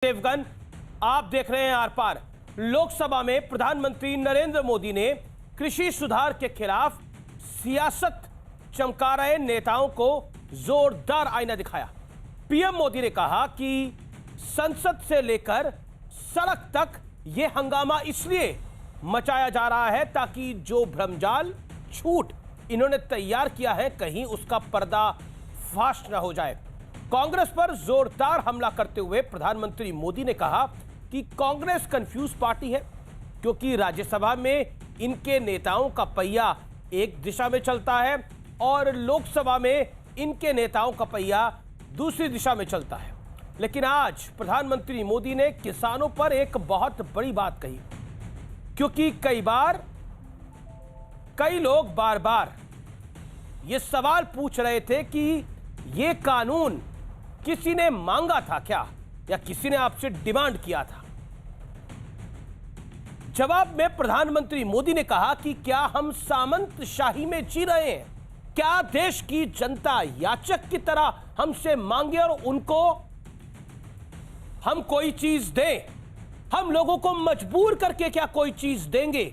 देवगन, आप देख रहे हैं आर पार। लोकसभा में प्रधानमंत्री नरेंद्र मोदी ने कृषि सुधार के खिलाफ सियासत चमका रहे नेताओं को जोरदार आईना दिखाया। पीएम मोदी ने कहा कि संसद से लेकर सड़क तक यह हंगामा इसलिए मचाया जा रहा है ताकि जो भ्रमजाल झूठ इन्होंने तैयार किया है कहीं उसका पर्दाफाश न हो जाए। कांग्रेस पर जोरदार हमला करते हुए प्रधानमंत्री मोदी ने कहा कि कांग्रेस कंफ्यूज पार्टी है क्योंकि राज्यसभा में इनके नेताओं का पहिया एक दिशा में चलता है और लोकसभा में इनके नेताओं का पहिया दूसरी दिशा में चलता है। लेकिन आज प्रधानमंत्री मोदी ने किसानों पर एक बहुत बड़ी बात कही, क्योंकि कई लोग बार बार ये सवाल पूछ रहे थे कि ये कानून किसी ने मांगा था क्या या किसी ने आपसे डिमांड किया था। जवाब में प्रधानमंत्री मोदी ने कहा कि क्या हम सामंतशाही में जी रहे हैं? क्या देश की जनता याचक की तरह हमसे मांगे और उनको हम कोई चीज दें? हम लोगों को मजबूर करके क्या कोई चीज देंगे?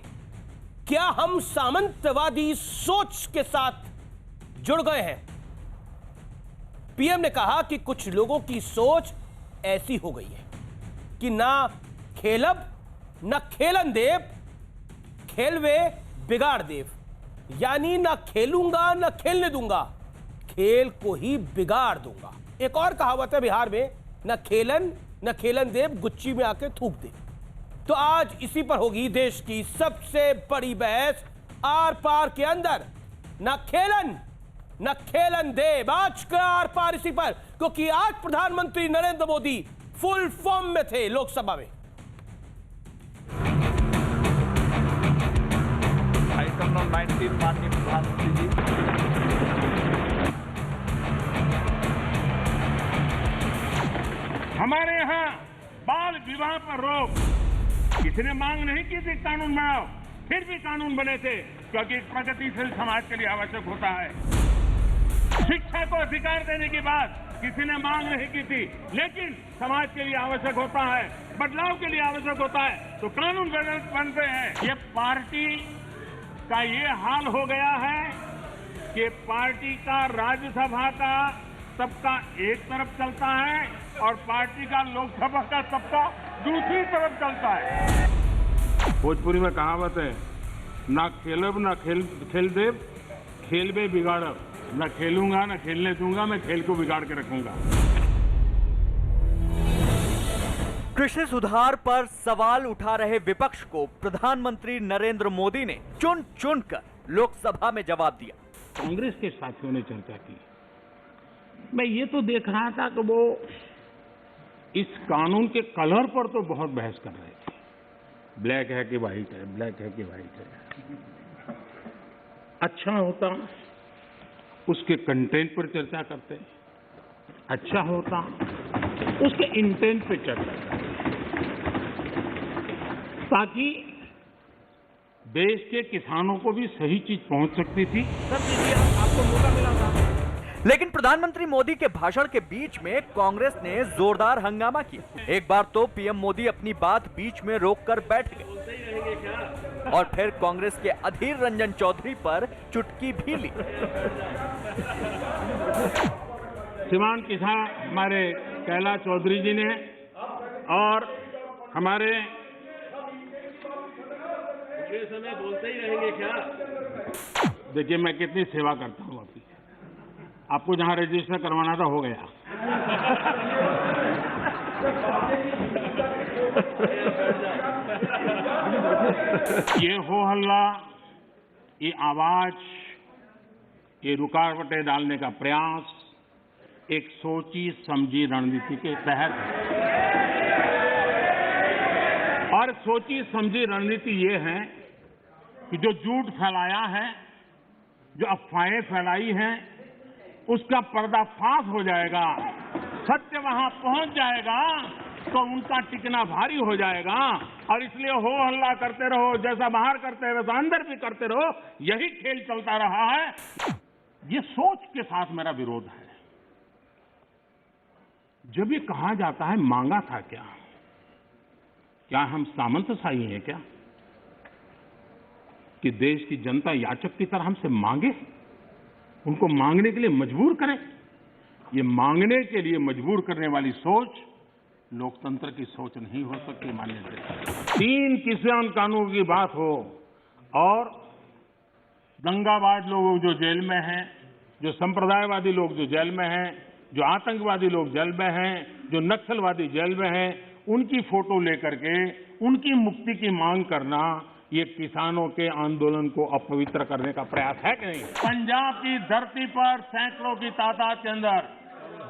क्या हम सामंतवादी सोच के साथ जुड़ गए हैं? पीएम ने कहा कि कुछ लोगों की सोच ऐसी हो गई है कि ना खेलब न खेलन देव, खेलवे बिगाड़ देव, यानी ना खेलूंगा न खेलने दूंगा, खेल को ही बिगाड़ दूंगा। एक और कहावत है बिहार में, न खेलन देव, गुच्ची में आके थूक दे। तो आज इसी पर होगी देश की सबसे बड़ी बहस आर पार के अंदर। न खेलन देव, आज का आर पार इसी पर, क्योंकि आज प्रधानमंत्री नरेंद्र मोदी फुल फॉर्म में थे लोकसभा में। आइटम नंबर 19 माननीय प्रधानमंत्री जी। हमारे यहाँ बाल विवाह पर रोक, किसी ने मांग नहीं की थी कानून बनाओ, फिर भी कानून बने थे क्योंकि प्रगतिशील समाज के लिए आवश्यक होता है। शिक्षा को अधिकार देने की बात किसी ने मांग नहीं की थी, लेकिन समाज के लिए आवश्यक होता है, बदलाव के लिए आवश्यक होता है, तो कानून बनते हैं। ये पार्टी का ये हाल हो गया है कि पार्टी का राज्यसभा का सबका एक तरफ चलता है और पार्टी का लोकसभा का सबका दूसरी तरफ चलता है। भोजपुरी में कहावत है, ना खेलब ना खेल देव, खेलबे बिगाड़ब। न खेलूंगा न खेलने दूंगा, मैं खेल को बिगाड़ के रखूंगा। कृषि सुधार पर सवाल उठा रहे विपक्ष को प्रधानमंत्री नरेंद्र मोदी ने चुन कर लोकसभा में जवाब दिया। कांग्रेस के साथियों ने चर्चा की, मैं ये तो देख रहा था कि वो इस कानून के कलर पर तो बहुत बहस कर रहे थे। ब्लैक है कि व्हाइट है, ब्लैक है कि व्हाइट है। अच्छा होता उसके कंटेंट पर चर्चा करते, अच्छा होता उसके इंटेंट पे चर्चा करते, ताकि देश के किसानों को भी सही चीज पहुंच सकती थी। आपको मौका मिला था। लेकिन प्रधानमंत्री मोदी के भाषण के बीच में कांग्रेस ने जोरदार हंगामा किया। एक बार तो पीएम मोदी अपनी बात बीच में रोककर बैठ गए और फिर कांग्रेस के अधीर रंजन चौधरी पर चुटकी भी ली। श्रीमान किसान हमारे कैलाश चौधरी जी ने और हमारे समय बोलते ही रहेंगे क्या? देखिए मैं कितनी सेवा करता हूँ अभी, आपको जहां रजिस्टर करवाना था हो गया। ये हो हल्ला, ये आवाज, ये रुकावटें डालने का प्रयास एक सोची समझी रणनीति के तहत है। और सोची समझी रणनीति ये है कि जो झूठ फैलाया है, जो अफवाहें फैलाई हैं, उसका पर्दाफाश हो जाएगा, सत्य वहां पहुंच जाएगा तो उनका टिकना भारी हो जाएगा। और इसलिए हो हल्ला करते रहो, जैसा बाहर करते रहो वैसा अंदर भी करते रहो, यही खेल चलता रहा है। ये सोच के साथ मेरा विरोध है। जब ये कहा जाता है मांगा था क्या हम सामंतशाही हैं क्या कि देश की जनता याचक की तरह हमसे मांगे, उनको मांगने के लिए मजबूर करें? ये मांगने के लिए मजबूर करने वाली सोच लोकतंत्र की सोच नहीं हो सकती। माननीय 3 किसान कानून की बात हो और दंगाबाज लोग जो जेल में हैं, जो संप्रदायवादी लोग जो जेल में हैं, जो आतंकवादी लोग जेल में हैं, जो नक्सलवादी जेल में हैं, उनकी फोटो लेकर के उनकी मुक्ति की मांग करना ये किसानों के आंदोलन को अपवित्र करने का प्रयास है कि नहीं? पंजाब की धरती पर सैकड़ों की तादाद के अंदर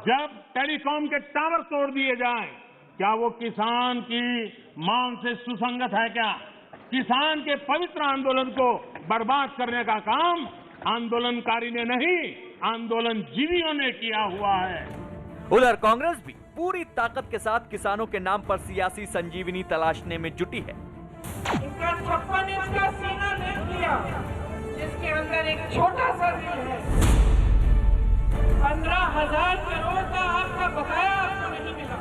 जब टेलीकॉम के टावर तोड़ दिए जाएं, क्या वो किसान की मांग से सुसंगत है क्या? किसान के पवित्र आंदोलन को बर्बाद करने का काम आंदोलनकारी ने नहीं, आंदोलन जीवियों ने किया हुआ है। उधर कांग्रेस भी पूरी ताकत के साथ किसानों के नाम पर सियासी संजीवनी तलाशने में जुटी है। इनका 56 इंच का सीना देख लिया, जिसके अंदर एक छोटा सा दिल है। 15,000 करोड़ का आपका बकाया आपको नहीं मिला,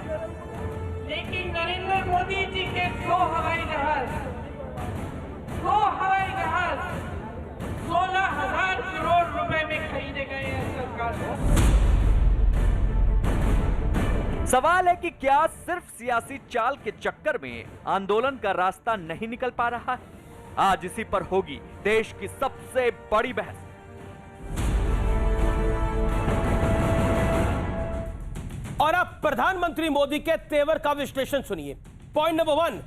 लेकिन नरेंद्र मोदी जी के 2 हवाई जहाज 16,000 करोड़ रुपए में खरीदे गए हैं सरकार से। सवाल है कि क्या सिर्फ सियासी चाल के चक्कर में आंदोलन का रास्ता नहीं निकल पा रहा है? आज इसी पर होगी देश की सबसे बड़ी बहस। और अब प्रधानमंत्री मोदी के तेवर का विश्लेषण सुनिए। पॉइंट नंबर 1,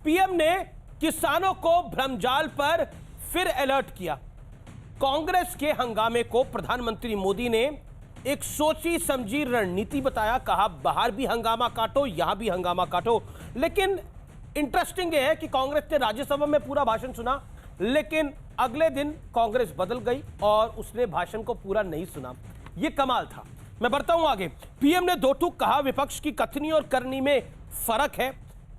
पीएम ने किसानों को भ्रमजाल पर फिर अलर्ट किया। कांग्रेस के हंगामे को प्रधानमंत्री मोदी ने एक सोची समझी रणनीति बताया। कहा बाहर भी हंगामा काटो, यहां भी हंगामा काटो। लेकिन इंटरेस्टिंग यह है कि कांग्रेस ने राज्यसभा में पूरा भाषण सुना, लेकिन अगले दिन कांग्रेस बदल गई और उसने भाषण को पूरा नहीं सुना। यह कमाल था। मैं बढ़ता हूं आगे। पीएम ने 2 टूक कहा, विपक्ष की कथनी और करनी में फर्क है।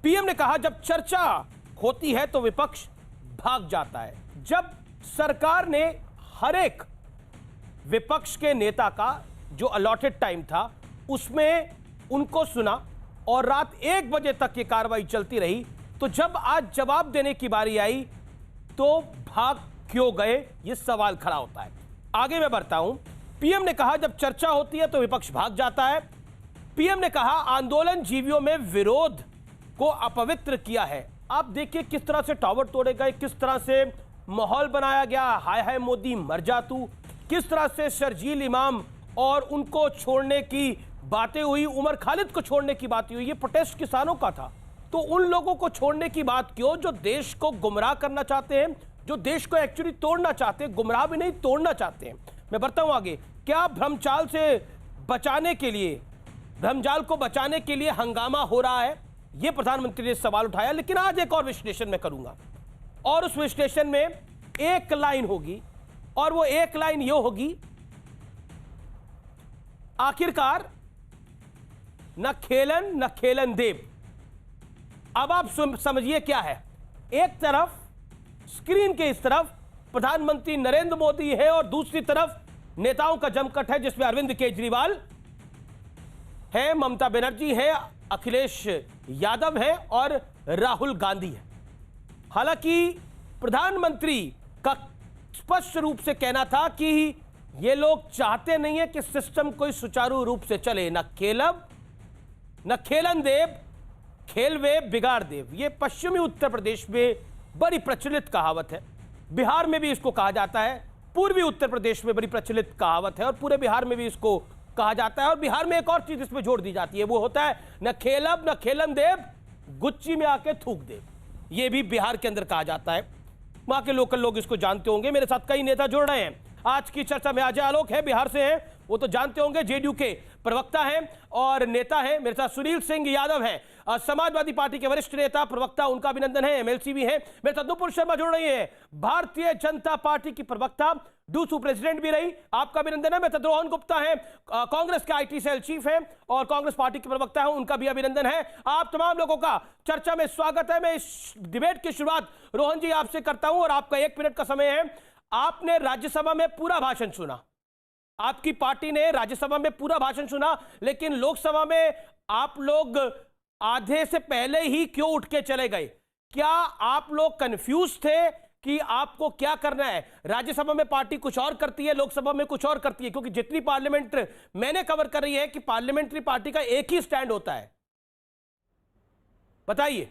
पीएम ने कहा जब चर्चा होती है तो विपक्ष भाग जाता है। जब सरकार ने हर एक विपक्ष के नेता का जो अलॉटेड टाइम था उसमें उनको सुना और रात 1 बजे तक ये कार्रवाई चलती रही, तो जब आज जवाब देने की बारी आई तो भाग क्यों गए, ये सवाल खड़ा होता है। आगे मैं बढ़ता हूं। पीएम ने कहा जब चर्चा होती है तो विपक्ष भाग जाता है। पीएम ने कहा आंदोलन जीवियों में विरोध को अपवित्र किया है। आप देखिए किस तरह से टावर तोड़े गए, किस तरह से माहौल बनाया गया, हाय हाय मोदी मर जा तू, किस तरह से शर्जील इमाम और उनको छोड़ने की बातें हुई, उमर खालिद को छोड़ने की बातें हुई। ये प्रोटेस्ट किसानों का था, तो उन लोगों को छोड़ने की बात क्यों जो देश को गुमराह करना चाहते हैं, जो देश को एक्चुअली तोड़ना चाहते हैं, गुमराह भी नहीं तोड़ना चाहते हैं। मैं बढ़ता हूं आगे। क्या भ्रमचाल से बचाने के लिए, भ्रमजाल को बचाने के लिए हंगामा हो रहा है? यह प्रधानमंत्री ने सवाल उठाया। लेकिन आज एक और विश्लेषण मैं करूंगा और उस विश्लेषण में एक लाइन होगी और वो एक लाइन यह होगी, आखिरकार न खेलन देव। अब आप समझिए क्या है। एक तरफ स्क्रीन के इस तरफ प्रधानमंत्री नरेंद्र मोदी है और दूसरी तरफ नेताओं का जमघट है, जिसमें अरविंद केजरीवाल है, ममता बनर्जी है, अखिलेश यादव है और राहुल गांधी है। हालांकि प्रधानमंत्री का स्पष्ट रूप से कहना था कि ये लोग चाहते नहीं है कि सिस्टम कोई सुचारू रूप से चले। न खेलन देव, खेलवे बिगाड़ देव। ये पश्चिमी उत्तर प्रदेश में बड़ी प्रचलित कहावत है। बिहार में भी इसको कहा जाता है, पूर्वी उत्तर प्रदेश में बड़ी प्रचलित कहावत है और पूरे बिहार में भी इसको कहा जाता है। और बिहार में एक और चीज इसमें जोड़ दी जाती है, वो होता है न खेलन देव, गुच्ची में आके थूक देव। ये भी बिहार के अंदर कहा जाता है। वहां के लोकल लोग इसको जानते होंगे। मेरे साथ कई नेता जुड़ रहे हैं आज की चर्चा में। अजय आलोक है, बिहार से हैं, वो तो जानते होंगे, जेडीयू के प्रवक्ता हैं और नेता हैं। मेरे साथ सुनील सिंह यादव हैं, समाजवादी पार्टी के वरिष्ठ नेता प्रवक्ता, उनका अभिनंदन है, एमएलसी भी हैं। मेरे साथ नुपुर शर्मा जुड़ रही है, भारतीय जनता पार्टी की प्रवक्ता, डूसू प्रेसिडेंट भी रही, आपका अभिनंदन है। मेरे साथ रोहन गुप्ता है, कांग्रेस के आईटी सेल चीफ हैं और कांग्रेस पार्टी के प्रवक्ता हैं, उनका भी अभिनंदन है। आप तमाम लोगों का चर्चा में स्वागत है। मैं इस डिबेट की शुरुआत रोहन जी आपसे करता हूं और आपका 1 मिनट का समय है। आपने राज्यसभा में पूरा भाषण सुना, आपकी पार्टी ने राज्यसभा में पूरा भाषण सुना, लेकिन लोकसभा में आप लोग आधे से पहले ही क्यों उठ के चले गए? क्या आप लोग कंफ्यूज थे कि आपको क्या करना है? राज्यसभा में पार्टी कुछ और करती है, लोकसभा में कुछ और करती है, क्योंकि जितनी पार्लियामेंट मैंने कवर कर रही है कि पार्लियामेंट्री पार्टी का एक ही स्टैंड होता है। बताइए।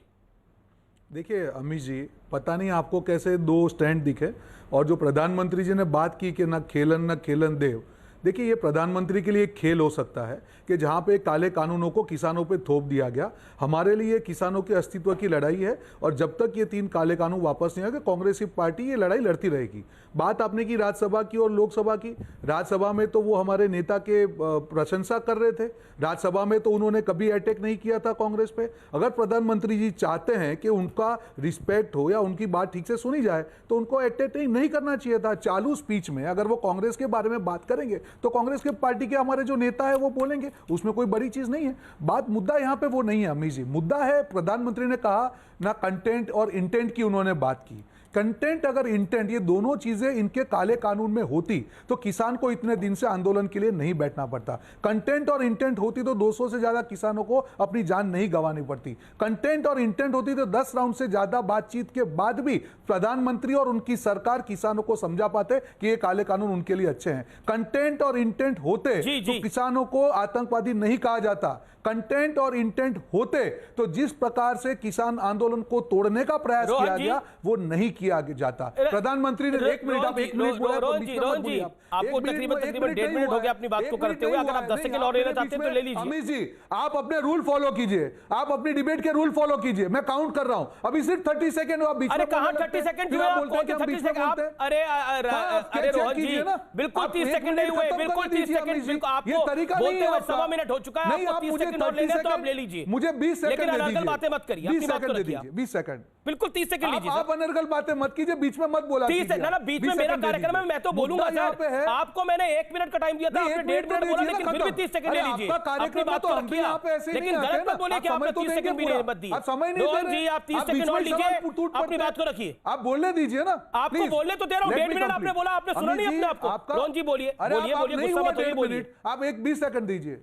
देखिए अमित जी, पता नहीं आपको कैसे दो स्टैंड दिखे, और जो प्रधानमंत्री जी ने बात की कि न खेलन देव, देखिए ये प्रधानमंत्री के लिए एक खेल हो सकता है कि जहां पे काले कानूनों को किसानों पे थोप दिया गया। हमारे लिए किसानों के अस्तित्व की लड़ाई है, और जब तक ये 3 काले कानून वापस नहीं आएंगे, कांग्रेस की पार्टी ये लड़ाई लड़ती रहेगी। बात आपने की राज्यसभा की और लोकसभा की। राज्यसभा में तो वो हमारे नेता के प्रशंसा कर रहे थे, राज्यसभा में तो उन्होंने कभी अटैक नहीं किया था कांग्रेस पे। अगर प्रधानमंत्री जी चाहते हैं कि उनका रिस्पेक्ट हो या उनकी बात ठीक से सुनी जाए, तो उनको अटैक नहीं करना चाहिए था। चालू स्पीच में अगर वो कांग्रेस के बारे में बात करेंगे तो कांग्रेस के पार्टी के हमारे जो नेता है वो बोलेंगे, उसमें कोई बड़ी चीज नहीं है। बात मुद्दा यहां पे वो नहीं है अमित जी। मुद्दा है प्रधानमंत्री ने कहा ना कंटेंट और इंटेंट की उन्होंने बात की। कंटेंट अगर इंटेंट ये दोनों चीजें इनके काले कानून में होती तो किसान को इतने दिन से आंदोलन के लिए नहीं बैठना पड़ता। कंटेंट और इंटेंट होती तो 200 से ज्यादा किसानों को अपनी जान नहीं गंवानी पड़ती। कंटेंट और इंटेंट होती तो 10 राउंड से ज्यादा बातचीत के बाद भी प्रधानमंत्री और उनकी सरकार किसानों को समझा पाते कि ये काले कानून उनके लिए अच्छे हैं। कंटेंट और इंटेंट होते तो किसानों को आतंकवादी नहीं कहा जाता। कंटेंट और इंटेंट होते तो जिस प्रकार से किसान आंदोलन को तोड़ने का प्रयास किया गया वो नहीं किया जाता। प्रधानमंत्री ने 1 मिनट, आप 1 मिनट बोला तो बीच में मत बोलिए आप। आपको तकरीबन 1.5 मिनट हो गया अपनी बात को करते हुए। अगर आप 10 सेकंड और लेना चाहते हैं तो ले लीजिए। अमित जी, आप अपने रूल फॉलो कीजिए, आप अपनी डिबेट के रूल फॉलो कीजिए। मैं काउंट कर रहा हूं, अभी सिर्फ 30 सेकंड आप बीच में। अरे कहां 30 सेकंड हुए? आप कौन से 30 सेकंड? अरे रोहन जी, बिल्कुल 30 सेकंड नहीं हुए, बिल्कुल 30 सेकंड। आपको बोलते हुए 1.25 मिनट हो चुका है। आपको 30 सेकंड और लेने हैं तो आप ले लीजिए। मुझे 20 सेकंड लेकिन अनर्गल बातें मत करिए। 20 सेकंड दे दीजिए, 20 सेकंड। बिल्कुल 30 सेकंड लीजिए। आप अनर्गल बातें मत कीजिए, बीच में मत बोला। 30 ना बीच में मेरा कार्यक्रम है, मैं तो बोलूंगा सर। आपको मैंने 1 मिनट का टाइम दिया था, आपने 1.5 मिनट बोला, लेकिन फिर भी 30 सेकंड ले लीजिए। आपका कार्यक्रम है तो हम भी यहाँ पे ऐसे ही नहीं लेकिन गलत मत बोलिए कि आपने 30 सेकंड भी मत दी। आप समय नहीं दे रहे। जी आप 30 सेकंड और लीजिए, अपनी बात को रखिए। आप बोलने दीजिए ना, आपको बोलने तो दे रहा हूँ। 1.5 मिनट आपने बोला, आपने सुना नहीं अपने आपको। रोहन जी बोलिए, बोलिए, गुस्सा मत होइए, बोलिए। आप 20 सेकंड दीजिए।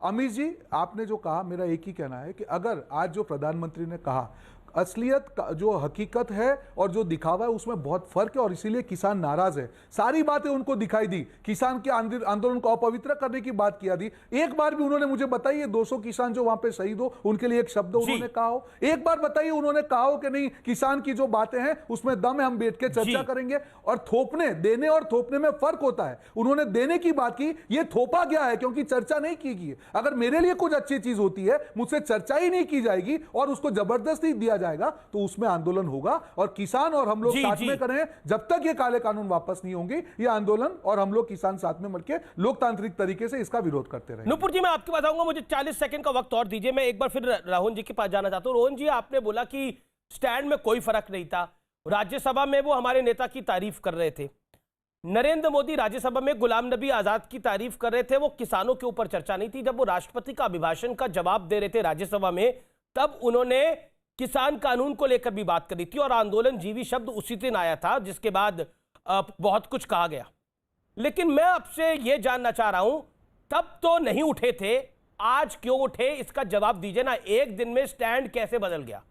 अमित जी, आपने जो कहा, मेरा एक ही कहना है कि अगर आज जो प्रधानमंत्री ने कहा, असलियत जो हकीकत है और जो दिखावा है उसमें बहुत फर्क है, और इसीलिए किसान नाराज है। सारी बातें उनको दिखाई दी, किसान के आंदोलन को अपवित्र करने की बात किया दी। एक बार भी उन्होंने मुझे बताइए 200 किसान जो वहां पे शहीद हो उनके लिए एक शब्द उन्होंने कहा हो? एक बार बताइए उन्होंने कहा हो कि नहीं किसान की जो बातें हैं उसमें दम है, हम बैठ के चर्चा करेंगे? और थोपने, देने और थोपने में फर्क होता है। उन्होंने देने की बात की, ये थोपा गया है क्योंकि चर्चा नहीं की गई। अगर मेरे लिए कुछ अच्छी चीज होती है, मुझसे चर्चा ही नहीं की जाएगी और उसको जबरदस्ती दिया जाएगा तो उसमें आंदोलन होगा, और किसान और हम लोग साथ में करें। जब तक ये काले कानून वापस नहीं होंगे ये आंदोलन, और हम लोग किसान साथ में मिलकर लोकतांत्रिक तरीके से इसका विरोध करते रहेंगे। नुपुर जी, मैं आपके पास आऊंगा, मुझे 40 सेकंड का वक्त और दीजिए। मैं एक बार फिर राहुल जी के पास जाना चाहता हूं। रोहन जी, आपने बोला कि स्टैंड में कोई फर्क नहीं था। राज्यसभा में वो हमारे नेता की तारीफ कर रहे थे, नरेंद्र मोदी राज्यसभा में गुलाम नबी आजाद की तारीफ कर रहे थे, वो किसानों के ऊपर चर्चा नहीं थी। जब वो राष्ट्रपति का अभिभाषण का जवाब दे रहे थे राज्यसभा में, तब उन्होंने किसान कानून को लेकर भी बात करी थी, और आंदोलन जीवी शब्द उसी दिन आया था, जिसके बाद बहुत कुछ कहा गया। लेकिन मैं आपसे यह जानना चाह रहा हूं, तब तो नहीं उठे थे, आज क्यों उठे? इसका जवाब दीजिए ना। एक दिन में स्टैंड कैसे बदल गया?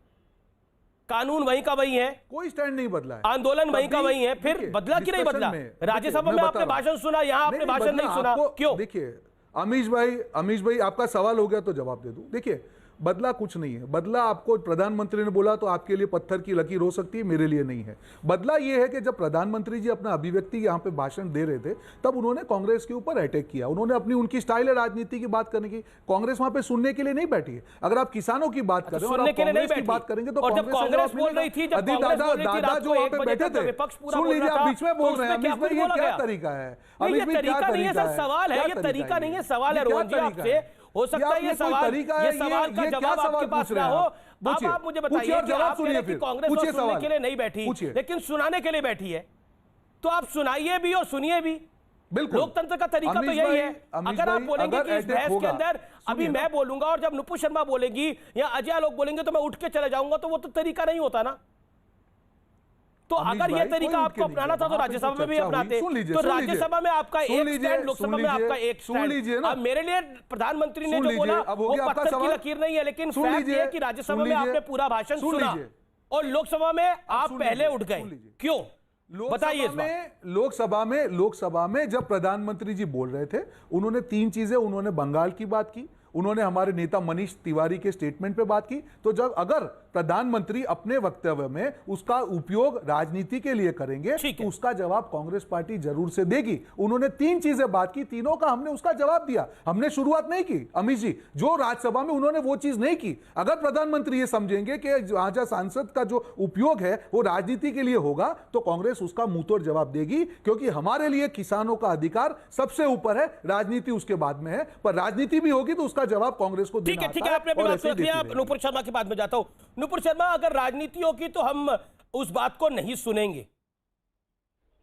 कानून वही का वही है, कोई स्टैंड नहीं बदला है, आंदोलन वही का वही है, फिर बदला कि नहीं बदला? राज्यसभा में आपने भाषण सुना, यहां आपने भाषण नहीं सुना, क्यों? देखिए अमीश भाई, आपका सवाल हो गया तो जवाब दे दूं। देखिए, बदला कुछ नहीं है। बदला आपको प्रधानमंत्री ने बोला तो आपके लिए पत्थर की लकीर हो सकती है, मेरे लिए नहीं है। बदला यह है कि जब प्रधानमंत्री जी अपना अभिव्यक्ति यहां पे भाषण दे रहे थे, तब उन्होंने कांग्रेस के ऊपर अटैक किया। उन्होंने अपनी उनकी स्टाइल है राजनीति की बात करने की। कांग्रेस वहां पे सुनने के लिए नहीं बैठी है। अगर आप किसानों की बात कर रहे हो और कांग्रेस की बात करेंगे तो कांग्रेस बोल रही थी, दादा जो वहां पे बैठे थे, सुन लीजिए, आप बीच में बोल रहे हैं। अमित भाई, ये क्या तरीका है? तरीका नहीं है सर, सवाल है। ये तरीका नहीं है, सवाल है रोहन जी आपसे। हो सकता है ये सवाल का जवाब आपके पास ना हो। अब आप मुझे बताइए कि आप कह रहे हैं कि कांग्रेस और सुनने के लिए नहीं बैठी, लेकिन सुनाने के लिए बैठी है, तो आप सुनाइए भी और सुनिए भी। बिल्कुल, लोकतंत्र का तरीका तो यही है। अगर आप बोलेंगे कि इस बहस के अंदर अभी मैं बोलूंगा और जब नुपुर शर्मा बोलेगी या अजय लोग बोलेंगे तो मैं उठ के चले जाऊंगा, तो वो तो तरीका नहीं होता ना। तो अमीश अगर ये भाई, तरीका कोई आपको उठ के अपनाना नहीं था तो गया। राज्यसभा वहाँ पे में भी चर्चा अपनाते। हुई। सुन लीजिए, तो सुन लीजिए। राज्यसभा में आपका सुन एक लीजिए, स्टैंड, लोकसभा सुन में आपका लीजिए, एक सुन स्टैंड। लीजिए ना। अब मेरे लिए प्रधानमंत्री ने सुन जो लीजिए, बोला अब हो वो गया आपका पत्थर की सवाल। लकीर नहीं है, लेकिन सुन फैक्ट लीजिए, ये है कि राज्यसभा सुन में आपने लीजिए, पूरा भाषण सुन सुना लीजिए। और लोकसभा में आप सुन पहले लीजिए, उठ गए, सुन लीजिए। क्यों? बताइए इस बात। लोकसभा में जब प्रधानमंत्री जी बोल रहे थे, उन्होंने 3 चीजें, उन्होंने बंगाल की बात की, उन्होंने हमारे नेता मनीष तिवारी के स्टेटमेंट पे बात की। तो जब अगर प्रधानमंत्री अपने वक्तव्य में उसका उपयोग राजनीति के लिए करेंगे तो उसका जवाब कांग्रेस पार्टी जरूर से देगी। उन्होंने 3 चीजें बात की, तीनों का हमने उसका जवाब दिया। हमने शुरुआत नहीं की अमित जी, जो राज्यसभा में उन्होंने वो चीज नहीं की। अगर प्रधानमंत्री ये समझेंगे कि जहां सांसद का जो उपयोग है वो राजनीति के लिए होगा तो कांग्रेस उसका मुंहतोड़ जवाब देगी, क्योंकि हमारे लिए किसानों का अधिकार सबसे ऊपर है, राजनीति उसके बाद में है। पर राजनीति भी होगी तो उसका जवाब कांग्रेस को देना। ठीक है, आपने अपनी बात रख लिया। नूपुर शर्मा की बात में जाता हूं। नूपुर शर्मा, अगर राजनीति होगी तो हम उस बात को नहीं सुनेंगे,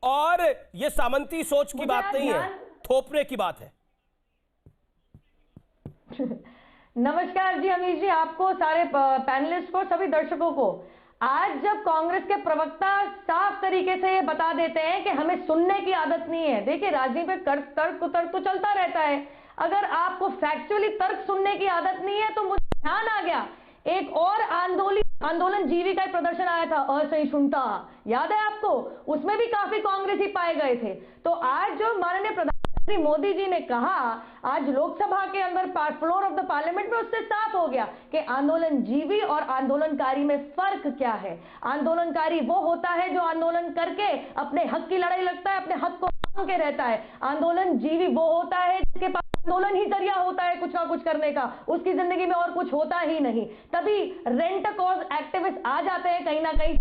और ये सामंती सोच की बात नहीं है, थोपने की बात है। नमस्कार जी अमीश जी, आपको, सारे पैनलिस्ट को, सभी दर्शकों को। आज जब कांग्रेस के प्रवक्ता साफ तरीके से ये बता देते हैं कि हमें सुनने की आदत नहीं है। देखिए, राजनीति में तर्क तो चलता रहता है। अगर आपको फैक्चुअली तर्क सुनने की आदत नहीं है तो मुझे ध्यान आ गया, एक और आंदोलन जीवी का प्रदर्शन आया था, असहिष्णुता, याद है आपको? उसमें भी काफी कांग्रेसी पाए गए थे। तो आज जो माननीय प्रधानमंत्री मोदी जी ने कहा, आज लोकसभा के अंदर फ्लोर ऑफ द पार्लियामेंट में, उससे साफ हो गया कि आंदोलन जीवी और आंदोलनकारी में फर्क क्या है। आंदोलनकारी वो होता है जो आंदोलन करके अपने हक की लड़ाई लड़ता है, अपने हक को मांग के रहता है। आंदोलन जीवी वो होता है जिसके पास आंदोलन ही जरिया होता है कुछ ना कुछ करने का, उसकी जिंदगी में और कुछ होता ही नहीं। तभी रेंट कॉज एक्टिविस्ट आ जाते हैं कहीं ना कहीं,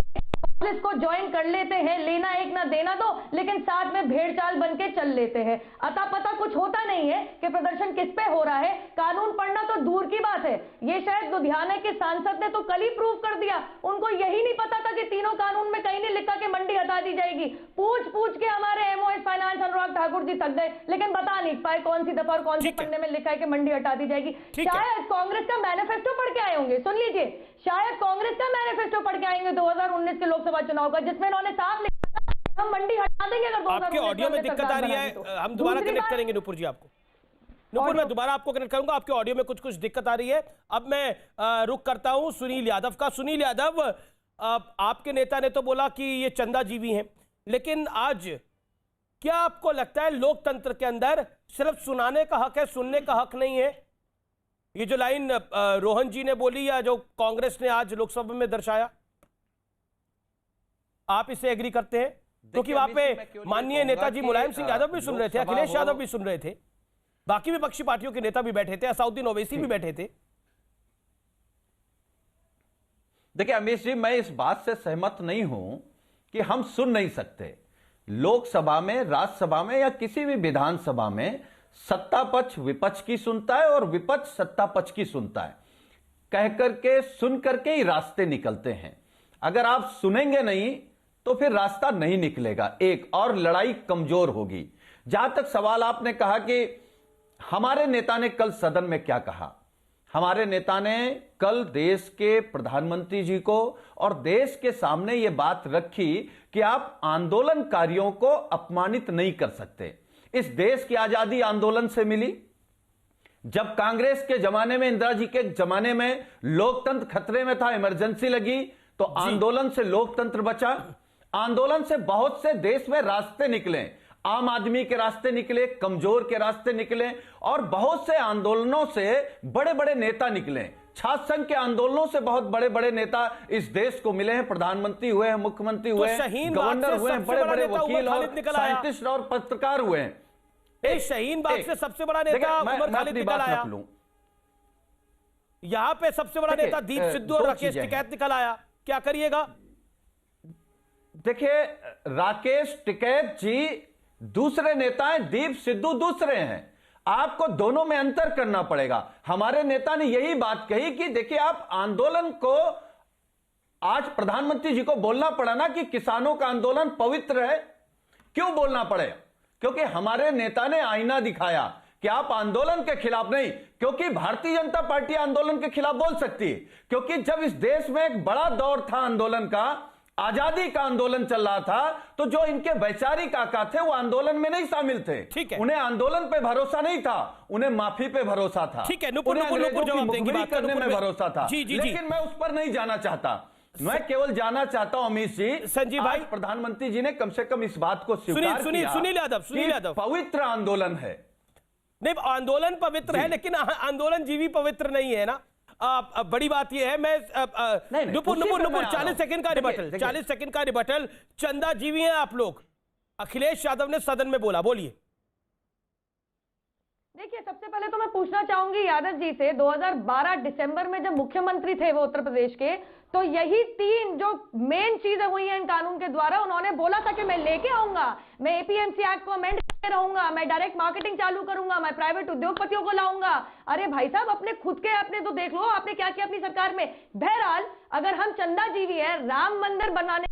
इसको ज्वाइन कर लेते हैं, लेना एक ना देना दो, लेकिन साथ में भेड़चाल बन के चल लेते हैं। अता पता कुछ होता नहीं है कि प्रदर्शन किस पे हो रहा है। कानून पढ़ना तो दूर की बात है, ये शायद लुधियाना के सांसद ने तो कल ही प्रूव कर दिया। उनको यही नहीं पता था कि तीनों कानून में कहीं नहीं लिखा कि मंडी हटा दी जाएगी। पूछ के हमारे एमओएस फाइनेंस अनुराग ठाकुर जी थक गए, लेकिन बता नहीं पाए कौन सी दफा और कौन से पन्ने में लिखा है कि मंडी हटा दी जाएगी। शायद कांग्रेस का मैनिफेस्टो पढ़ के आए होंगे, सुन लीजिए, शायद कांग्रेस का मैनिफेस्टो पढ़ के आएंगे 2019 के लोकसभा चुनाव का, जिसमें उन्होंने साफ लिखा था हम मंडी हटा देंगे अगर 2019 आपके ऑडियो में दिक्कत आ रही है, हम दोबारा कनेक्ट करेंगे नूपुर जी आपको। नूपुर, मैं दोबारा आपको कनेक्ट करूंगा, आपके ऑडियो में कुछ दिक्कत आ रही है। अब मैं रुक करता हूं सुनील यादव का। सुनील यादव, आपके नेता ने तो बोला कि ये चंदा जीवी हैं, लेकिन आज क्या आपको लगता है लोकतंत्र के अंदर सिर्फ सुनाने का हक है, सुनने का हक नहीं है? ये जो लाइन रोहन जी ने बोली या जो कांग्रेस ने आज लोकसभा में दर्शाया, आप इससे एग्री करते हैं? क्योंकि वहां पे माननीय नेताजी मुलायम सिंह यादव भी सुन रहे थे, अखिलेश यादव भी सुन रहे थे, बाकी विपक्षी पार्टियों के नेता भी बैठे थे, असउद्दीन ओवैसी भी बैठे थे। देखिए अमीश जी, मैं इस बात से सहमत नहीं हूं कि हम सुन नहीं सकते। लोकसभा में, राज्यसभा में या किसी भी विधानसभा में सत्ता पक्ष विपक्ष की सुनता है और विपक्ष सत्ता पक्ष की सुनता है। कह करके, सुन करके ही रास्ते निकलते हैं। अगर आप सुनेंगे नहीं तो फिर रास्ता नहीं निकलेगा, एक और लड़ाई कमजोर होगी। जहां तक सवाल आपने कहा कि हमारे नेता ने कल सदन में क्या कहा, हमारे नेता ने कल देश के प्रधानमंत्री जी को और देश के सामने यह बात रखी कि आप आंदोलनकारियों को अपमानित नहीं कर सकते। इस देश की आजादी आंदोलन से मिली। जब कांग्रेस के जमाने में, इंदिरा जी के जमाने में लोकतंत्र खतरे में था, इमरजेंसी लगी, तो आंदोलन से लोकतंत्र बचा। आंदोलन से बहुत से देश में रास्ते निकले, आम आदमी के रास्ते निकले, कमजोर के रास्ते निकले, और बहुत से आंदोलनों से बड़े बड़े नेता निकले। छात्र संघ के आंदोलनों से बहुत बड़े बड़े नेता इस देश को मिले हैं, प्रधानमंत्री हुए हैं, मुख्यमंत्री हुए हैं, गवर्नर हुए हैं, बड़े बड़े वकील और साइंटिस्ट और पत्रकार हुए हैं। शाहीन बाग से सबसे बड़ा नेता उमर खालिद निकल आया, यहां पे सबसे बड़ा नेता दीप सिद्धू और राकेश टिकैत निकल आया। क्या करिएगा? देखिए, राकेश टिकैत जी दूसरे नेता हैं, दीप सिद्धू दूसरे हैं। आपको दोनों में अंतर करना पड़ेगा। हमारे नेता ने यही बात कही कि देखिए, आप आंदोलन को, आज प्रधानमंत्री जी को बोलना पड़ा ना कि किसानों का आंदोलन पवित्र है। क्यों बोलना पड़े? क्योंकि हमारे नेता ने आईना दिखाया कि आप आंदोलन के खिलाफ नहीं, क्योंकि भारतीय जनता पार्टी आंदोलन के खिलाफ बोल सकती है, क्योंकि जब इस देश में एक बड़ा दौर था आंदोलन का, आजादी का आंदोलन चल रहा था, तो जो इनके वैचारिक आका थे वो आंदोलन में नहीं शामिल थे। ठीक है। उन्हें आंदोलन पे भरोसा नहीं था, उन्हें माफी पे भरोसा था। ठीक है, नुपुर उन्हें नुपुर अंग्रेजों की जवाब देंगे, मुखबिरी बात का करने नुपुर में में। भरोसा था। जी, जी, जी। लेकिन मैं उस पर नहीं जाना चाहता। मैं केवल जानना चाहता हूं अमित जी, संजीव भाई, आज प्रधानमंत्री जी ने कम से कम इस बात को स्वीकार किया सुनील यादव कि पवित्र आंदोलन है। नहीं, आंदोलन पवित्र है, लेकिन आंदोलन जीवी पवित्र नहीं है ना। बड़ी बात यह है, मैं नुपुर 40 सेकंड का रिबटल, 40 सेकंड का रिबटल। चंदा जीवी हैं आप लोग, अखिलेश यादव ने सदन में बोला, बोलिए। देखिए, सबसे पहले तो मैं पूछना चाहूंगी यादव जी से, 2012 दिसंबर में जब मुख्यमंत्री थे वो उत्तर प्रदेश के, तो यही 3 जो मेन चीजें हुई हैं इन कानून के द्वारा, उन्होंने बोला था कि मैं लेके आऊंगा, मैं एपीएमसी एक्ट को अमेंड करके रहूंगा, मैं डायरेक्ट मार्केटिंग चालू करूंगा, मैं प्राइवेट उद्योगपतियों को लाऊंगा। अरे भाई साहब, अपने खुद के आपने तो देख लो आपने क्या किया अपनी सरकार में। बहरहाल, अगर हम चंदा जीवी है राम मंदिर बनवाने,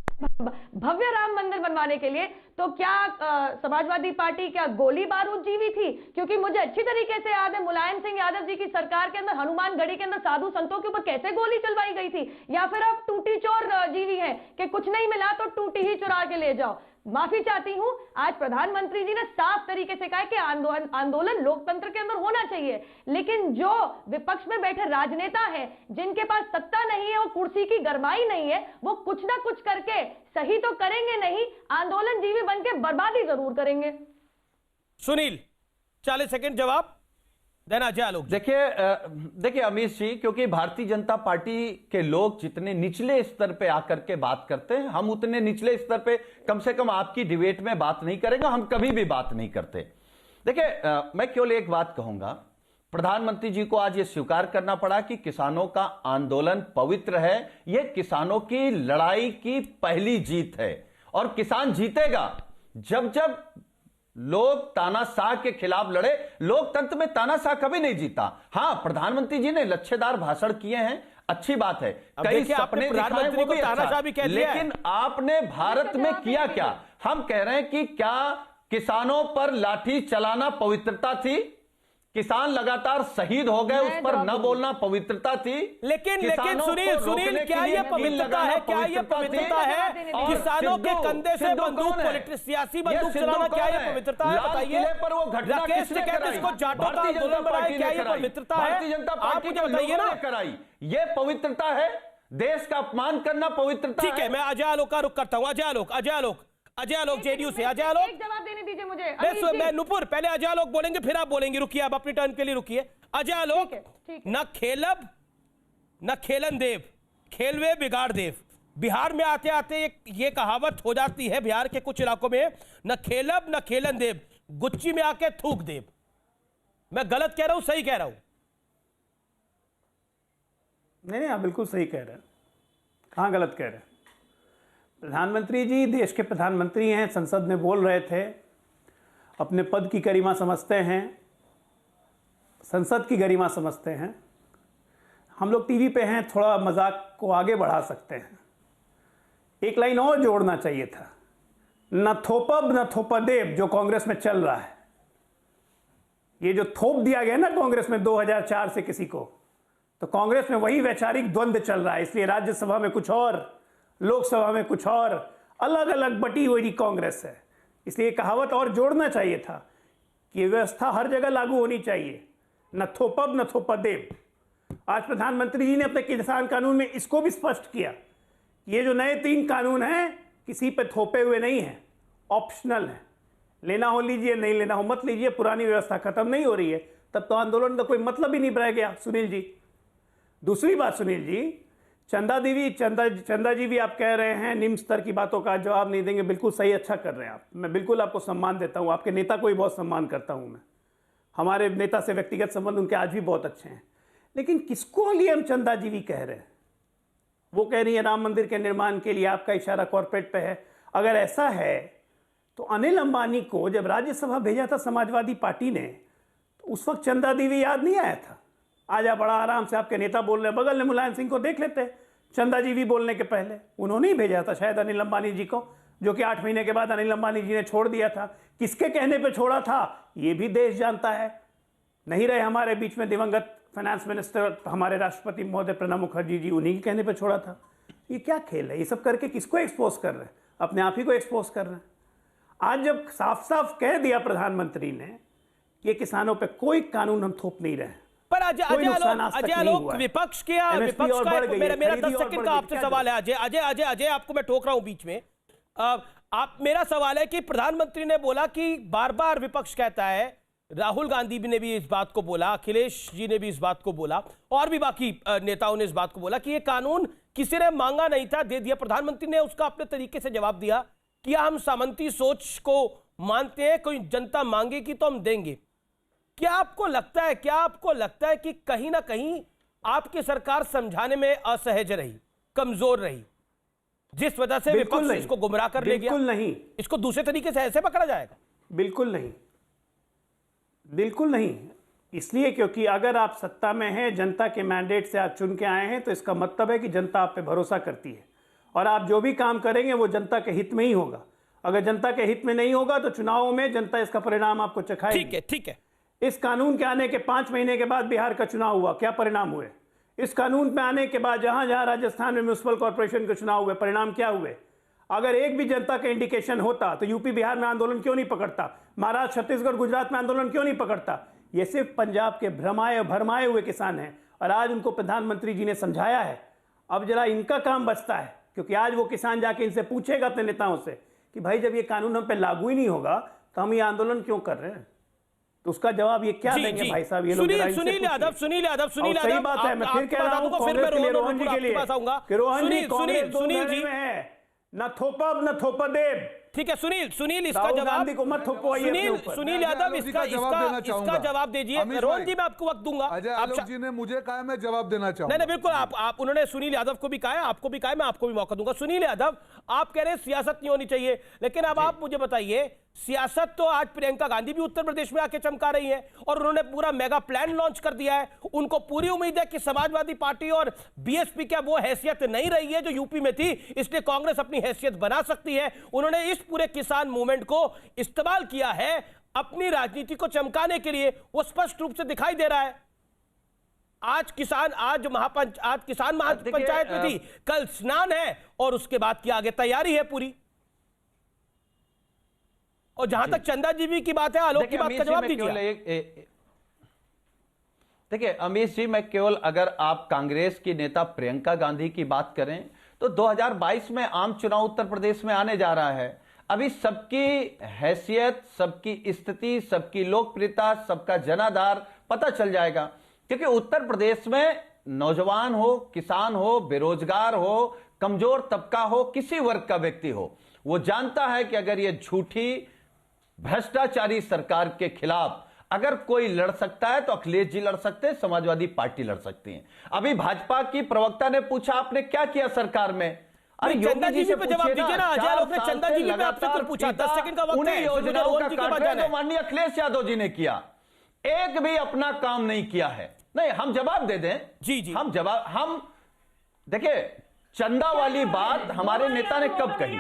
भव्य राम मंदिर बनवाने के लिए, तो क्या समाजवादी पार्टी क्या गोली बारूद जीवी थी? क्योंकि मुझे अच्छी तरीके से याद है मुलायम सिंह यादव जी की सरकार के अंदर हनुमानगढ़ी के अंदर साधु संतों के ऊपर कैसे गोली चलवाई गई थी। या फिर आप टूटी चोर जीवी हैं कि कुछ नहीं मिला तो टूटी ही चुरा के ले जाओ। माफी चाहती हूं, आज प्रधानमंत्री जी ने साफ तरीके से कहा कि आंदोलन लोकतंत्र के अंदर होना चाहिए, लेकिन जो विपक्ष में बैठे राजनेता हैं जिनके पास सत्ता नहीं है, वो कुर्सी की गरमाई नहीं है, वो कुछ ना कुछ करके सही तो करेंगे नहीं, आंदोलन जीवी बनके बर्बादी जरूर करेंगे। सुनील 40 सेकंड जवाब देना चाहे लोग। देखिए अमित जी, क्योंकि भारतीय जनता पार्टी के लोग जितने निचले स्तर पे आकर के बात करते हैं, हम उतने निचले स्तर पे कम से कम आपकी डिबेट में बात नहीं करेंगे, हम कभी भी बात नहीं करते। देखिए मैं केवल एक बात कहूंगा, प्रधानमंत्री जी को आज ये स्वीकार करना पड़ा कि किसानों का आंदोलन पवित्र है, यह किसानों की लड़ाई की पहली जीत है और किसान जीतेगा। जब जब लोग तानाशाह के खिलाफ लड़े, लोकतंत्र में तानाशाह कभी नहीं जीता। हां, प्रधानमंत्री जी ने लच्छेदार भाषण किए हैं, अच्छी बात है, कई सपने दिखाए, वो भी अच्छा, लेकिन आपने भारत में किया क्या? हम कह रहे हैं कि क्या किसानों पर लाठी चलाना पवित्रता थी? किसान लगातार शहीद हो गए, उस पर न बोलना पवित्रता थी। लेकिन सुनील क्या ये पवित्रता है? क्या ये पवित्रता है? किसानों के कंधे से बंदूक, सियासी बंदूक चलाना, क्या ये पवित्रता है? बताइए। पर वो घटना किसने कराई? इसको जाटों का आंदोलन बनाया, क्या ये पवित्रता है? भारतीय जनता पार्टी के लोगों ने कराई, ये पवित्रता है? देश का अपमान करना पवित्रता है? ठीक है, मैं अजय आलोक का रुख करता हूं। अजय आलोक जेडीयू से। अजय आलोक, एक जवाब देने दीजिए मुझे। मैं नुपुर, पहले अजय आलोक बोलेंगे, फिर आप बोलेंगे। रुकिए, आप अपनी टर्न के लिए रुकिए। अजय आलोक, न खेलब न खेलन देव, खेलवे बिगाड़ देव। बिहार में आते आते ये कहावत हो जाती है बिहार के कुछ इलाकों में, न खेलब न खेलन देव, गुच्ची में आके थूक देव। मैं गलत कह रहा हूं, सही कह रहा हूं? नहीं, आप बिल्कुल सही कह रहे हैं। कहां गलत कह रहे हैं? प्रधानमंत्री जी देश के प्रधानमंत्री हैं, संसद में बोल रहे थे, अपने पद की गरिमा समझते हैं, संसद की गरिमा समझते हैं। हम लोग टीवी पे हैं, थोड़ा मजाक को आगे बढ़ा सकते हैं। एक लाइन और जोड़ना चाहिए था, न थोपब न थोपदेव, जो कांग्रेस में चल रहा है। ये जो थोप दिया गया ना कांग्रेस में 2004 से किसी को, तो कांग्रेस में वही वैचारिक द्वंद्व चल रहा है। इसलिए राज्यसभा में कुछ और, लोकसभा में कुछ और, अलग अलग बटी हुई कांग्रेस है। इसलिए कहावत और जोड़ना चाहिए था कि व्यवस्था हर जगह लागू होनी चाहिए, न थोपब न थोपदेव। आज प्रधानमंत्री जी ने अपने किसान कानून में इसको भी स्पष्ट किया, ये जो नए 3 कानून हैं किसी पे थोपे हुए नहीं हैं, ऑप्शनल है। लेना हो लीजिए, नहीं लेना हो मत लीजिए। पुरानी व्यवस्था खत्म नहीं हो रही है, तब तो आंदोलन का कोई मतलब ही नहीं रह गया। सुनील जी, दूसरी बात, सुनील जी, चंदा जी भी आप कह रहे हैं निम्न स्तर की बातों का जवाब नहीं देंगे। बिल्कुल सही, अच्छा कर रहे हैं आप। मैं बिल्कुल आपको सम्मान देता हूं, आपके नेता को भी बहुत सम्मान करता हूं मैं। हमारे नेता से व्यक्तिगत संबंध उनके आज भी बहुत अच्छे हैं। लेकिन किसको लिए हम चंदा जी भी कह रहे हैं? वो कह रही है राम मंदिर के निर्माण के लिए, आपका इशारा कॉर्पोरेट पे है। अगर ऐसा है तो अनिल अंबानी को जब राज्यसभा भेजा था समाजवादी पार्टी ने, तो उस वक्त चंदा देवी याद नहीं आया था? आज आप बड़ा आराम से, आपके नेता बोल रहे हैं, बगल में मुलायम सिंह को देख लेते, चंदा जी भी बोलने के पहले उन्होंने ही भेजा था शायद अनिल अंबानी जी को, जो कि 8 महीने के बाद अनिल अंबानी जी ने छोड़ दिया था। किसके कहने पे छोड़ा था ये भी देश जानता है। नहीं रहे हमारे बीच में दिवंगत फाइनेंस मिनिस्टर, हमारे राष्ट्रपति महोदय प्रणब मुखर्जी जी, उन्हीं के कहने पे छोड़ा था। ये क्या खेल है? ये सब करके किसको एक्सपोज कर रहे हैं? अपने आप ही को एक्सपोज कर रहे हैं। आज जब साफ साफ कह दिया प्रधानमंत्री ने कि किसानों पे कोई कानून हम थोप नहीं रहे हैं, पर अजय लोग विपक्ष का मेरा 10 सेकंड का आपसे सवाल है। अजय आपको मैं ठोक रहा हूं बीच में। आप मेरा सवाल है कि प्रधानमंत्री ने बोला कि बार बार विपक्ष कहता है, राहुल गांधी ने भी इस बात को बोला, अखिलेश जी ने भी इस बात को बोला, और भी बाकी नेताओं ने इस बात को बोला कि ये कानून किसी ने मांगा नहीं था, दे दिया। प्रधानमंत्री ने उसका अपने तरीके से जवाब दिया कि हम सामंती सोच को मानते हैं, कोई जनता मांगेगी तो हम देंगे। क्या आपको लगता है कि कहीं ना कहीं आपकी सरकार समझाने में असहज रही, कमजोर रही, जिस वजह से विपक्ष इसको गुमराह कर ले गया? बिल्कुल नहीं। इसको दूसरे तरीके से ऐसे पकड़ा जाएगा? बिल्कुल नहीं, बिल्कुल नहीं। इसलिए क्योंकि अगर आप सत्ता में हैं, जनता के मैंडेट से आप चुन के आए हैं, तो इसका मतलब है कि जनता आप पे भरोसा करती है और आप जो भी काम करेंगे वो जनता के हित में ही होगा। अगर जनता के हित में नहीं होगा तो चुनावों में जनता इसका परिणाम आपको चखाएगी। ठीक है। इस कानून के आने के 5 महीने के बाद बिहार का चुनाव हुआ, क्या परिणाम हुए? इस कानून पे आने के बाद जहां जहां राजस्थान में म्युनिसिपल कॉर्पोरेशन के चुनाव हुए, परिणाम क्या हुए? अगर एक भी जनता का इंडिकेशन होता तो यूपी बिहार में आंदोलन क्यों नहीं पकड़ता? महाराष्ट्र, छत्तीसगढ़, गुजरात में आंदोलन क्यों नहीं पकड़ता? ये सिर्फ पंजाब के भरमाए हुए किसान हैं और आज उनको प्रधानमंत्री जी ने समझाया है। अब जरा इनका काम बचता है, क्योंकि आज वो किसान जाके इनसे पूछेगा अपने नेताओं से कि भाई जब ये कानून हम पे लागू ही नहीं होगा तो हम ये आंदोलन क्यों कर रहे हैं? तो उसका जवाब ये क्या देंगे भाई साहब? ये लोग सुनील यादव सही बात है। मैं फिर कह रहा हूं कांग्रेस के लिए, रोहन जी के लिए कि रोहन जी कांग्रेस सुनील जी में है, न थोपब न थोपदेव। ठीक है सुनील इसका जवाब सुनील यादव इसका जवाब दीजिए। रोहन जी मैं आपको वक्त दूंगा। आलोक जी ने मुझे कहा, मैं जवाब देना चाहूंगा। नहीं बिल्कुल, आप उन्होंने सुनील यादव को भी कहा है, आपको भी कहा है, मैं आपको भी मौका दूंगा। सुनील यादव, आप कह रहे हैं सियासत नहीं होनी चाहिए, लेकिन अब आप मुझे बताइए, सियासत तो आज प्रियंका गांधी भी उत्तर प्रदेश में आके चमका रही है और उन्होंने पूरा मेगा प्लान लॉन्च कर दिया है। उनको पूरी उम्मीद है कि समाजवादी पार्टी और बीएसपी क्या वो हैसियत नहीं रही है जो यूपी में थी, इसलिए कांग्रेस अपनी हैसियत बना सकती है। उन्होंने इस पूरे किसान मूवमेंट को इस्तेमाल किया है अपनी राजनीति को चमकाने के लिए, वो स्पष्ट रूप से दिखाई दे रहा है। आज किसान महापंचायत में थी, कल स्नान है और उसके बाद की आगे तैयारी है पूरी। और जहां तक चंदा जीवी की बात है, आलोक की बात का जवाब दीजिए। देखिए अमीश जी, मैं केवल अगर आप कांग्रेस की नेता प्रियंका गांधी की बात करें तो 2022 में आम चुनाव उत्तर प्रदेश में आने जा रहा है। अभी सबकी हैसियत, सबकी स्थिति, सबकी लोकप्रियता, सबका जनाधार पता चल जाएगा, क्योंकि उत्तर प्रदेश में नौजवान हो, किसान हो, बेरोजगार हो, कमजोर तबका हो, किसी वर्ग का व्यक्ति हो, वो जानता है कि अगर ये झूठी भ्रष्टाचारी सरकार के खिलाफ अगर कोई लड़ सकता है तो अखिलेश जी लड़ सकते हैं, समाजवादी पार्टी लड़ सकती है। अभी भाजपा की प्रवक्ता ने पूछा आपने क्या किया सरकार में? अरे चंदा जी पे जवाब दीजिए ना। अजय लोग ने चंदा जी पे आपसे कुछ पूछा, 10 सेकंड का वक्त है। योजनाओं का कार्य माननीय अखिलेश यादव जी ने किया, एक भी अपना काम नहीं किया है। नहीं, हम जवाब दे दें। जी हम देखिए, चंदा वाली बात हमारे नेता ने कब कही?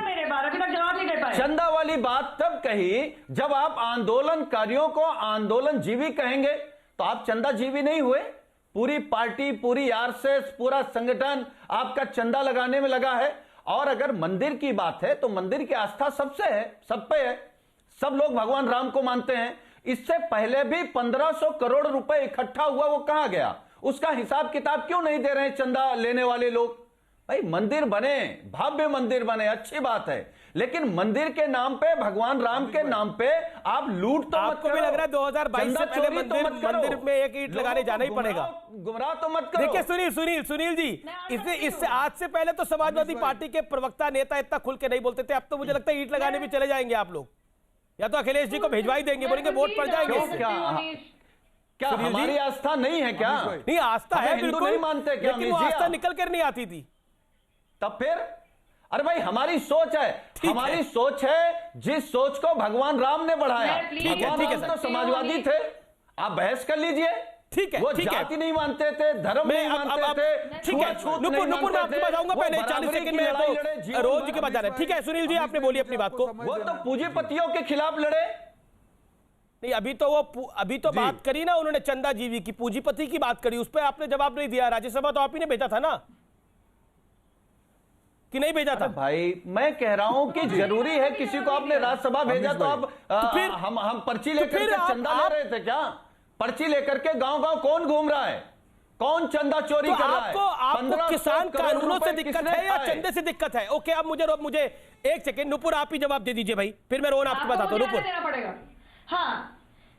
चंदा वाली बात तब कही जब आप आंदोलनकारियों को आंदोलनजीवी कहेंगे, तो आप चंदाजीवी नहीं हुए। पूरी पार्टी, पूरी आरएसएस, पूरा संगठन आपका चंदा लगाने में लगा है। और अगर मंदिर की बात है तो मंदिर की आस्था सबसे है, सब पे है, सब लोग भगवान राम को मानते हैं। इससे पहले भी 1500 करोड़ रुपए इकट्ठा हुआ, वो कहां गया? उसका हिसाब किताब क्यों नहीं दे रहे हैं चंदा लेने वाले लोग? भाई मंदिर बने, भव्य मंदिर बने, अच्छी बात है, लेकिन मंदिर के नाम पे, भगवान राम के नाम पे आप लूट तो मत करो। आपको भी लग रहा है 2022 से पहले मंदिर में एक ईंट लगाने जाना ही पड़ेगा? गुमराह तो मत करो। देखिए सुनील जी, इससे आज से पहले तो समाजवादी पार्टी के प्रवक्ता नेता इतना खुल के नहीं बोलते थे, अब तो मुझे लगता है ईंट लगाने भी चले जाएंगे आप लोग, या तो अखिलेश जी को भिजवाई देंगे, बोलेंगे वोट पड़ जाएंगे। क्या हमारी आस्था नहीं है? क्या नहीं, आस्था है, हिंदू नहीं मानते क्या? लेकिन वो आस्था निकल कर नहीं आती थी तब फिर। अरे भाई हमारी सोच है, हमारी सोच है, जिस सोच को भगवान राम ने बढ़ाया। भगवान राम तो समाजवादी थे, आप बहस कर लीजिए। ठीक है, वो जाति नहीं मानते थे, धर्म नहीं मानते थे। ठीक है, नुपुर मैं आपके पास आऊंगा, पहले 40 सेकंड में रोज जी के बाद जा रहे हैं। ठीक है सुनील जी, आपने बोली अपनी बात को। वो तो पूंजीपतियों के खिलाफ लड़े। नहीं, अभी तो बात करी ना उन्होंने चंदा जीवी की, पूंजीपति की बात करी, उस पर आपने जवाब नहीं दिया। राज्यसभा तो आप ही ने भेजा था ना? कि नहीं भेजा था? भाई मैं कह रहा हूं कि जरूरी है किसी को आपने राज्यसभा भेजा तो अब फिर हम पर्ची लेकर फिर के आप- चंदा ले रहे थे क्या? पर्ची लेकर के गांव-गांव कौन घूम रहा है? कौन चंदा चोरी तो कर रहा है? आपको 1500 किसान करोड़ कानूनों से रुपए दिक्कत किसने है या खाए? चंदे से दिक्कत है? ओके, अब मुझे एक सेकंड, नुपुर आप ही जवाब दे दीजिए भाई, फिर मैं रोहन आपके पास आता हूं। नुपुर, देना पड़ेगा। हाँ,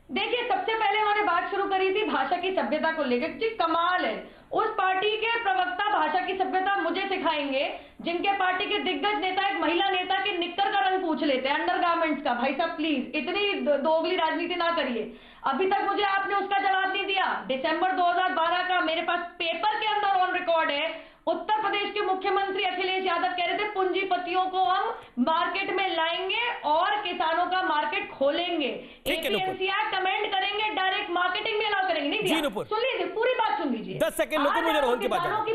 देखिए, सबसे पहले उन्होंने बात शुरू करी थी भाषा की सभ्यता को लेकर। जी कमाल है, उस पार्टी के प्रवक्ता भाषा की सभ्यता मुझे सिखाएंगे जिनके पार्टी के दिग्गज नेता एक महिला नेता के निक्कर का रंग पूछ लेते हैं, अंडरगारमेंट्स का। भाई साहब प्लीज इतनी दोगली राजनीति ना करिए। अभी तक मुझे आपने उसका जवाब नहीं दिया। दिसंबर 2012 का मेरे पास पेपर के अंदर ऑन रिकॉर्ड है, उत्तर प्रदेश के मुख्यमंत्री अखिलेश यादव कह रहे थे पूंजीपतियों को हम मार्केट में लाएंगे और किसानों का मार्केट खोलेंगे, ठीक है नुपुर। APMC एक्ट अमेंड करेंगे, डायरेक्ट मार्केटिंग में अलाउ करेंगे। नहीं जी दिया। नुपुर। सुन लीजिए, पूरी बात सुन लीजिए। 10 सेकंड नुपुर, आज मुझे आपको रोहन की बात किसानों की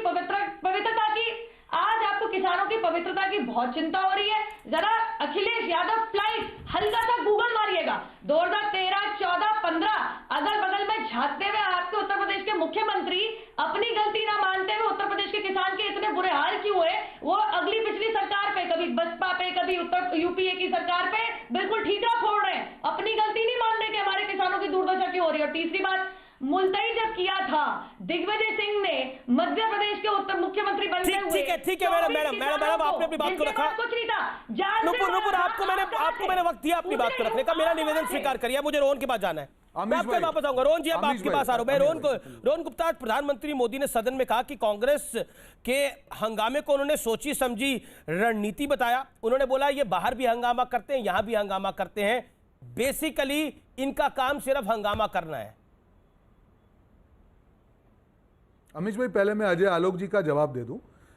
पवित्रता की, आज आपको किसानों की पवित्रता की बहुत चिंता हो रही है। जरा अखिलेश यादव फ्लाइट हल्का सा गूगल मारिएगा, 2013, 14, 15 अगल बगल में झांकते हुए आपके उत्तर प्रदेश के मुख्यमंत्री अपनी गलती ना मानते हुए उत्तर प्रदेश के किसान के इतने बुरे हाल क्यों हुए, वो अगली पिछली सरकार पे, कभी बसपा पे, कभी उत्तर यूपीए की सरकार पे बिल्कुल ठीकरा फोड़ रहे हैं। अपनी गलती नहीं मान रहे कि हमारे किसानों की दुर्दशा क्यों हो रही है। और तीसरी बात, मुलतई जब किया था दिग्विजय सिंह ने मध्य प्रदेश के उत्तर मुख्यमंत्री बनते हुए, ठीक है मैडम, आपने अपनी बात को रखा। कुछ नहीं था। नुपुर, आपको मैंने वक्त दिया अपनी बात को रखने का। मेरा निवेदन स्वीकार करिए, मुझे रोहन के पास जाना है। मैं आपके वापस आऊंगा। रोहन जी, अब आपके पास आ रहा हूं मैं। रोहन गुप्ता, प्रधानमंत्री मोदी ने सदन में कहा कि कांग्रेस के हंगामे को उन्होंने सोची समझी रणनीति बताया। उन्होंने बोला ये बाहर भी हंगामा करते हैं, यहां भी हंगामा करते हैं, बेसिकली इनका काम सिर्फ हंगामा करना है। अमीश भाई, पहले मैं अजय आलोक जी का जवाब दे दूं।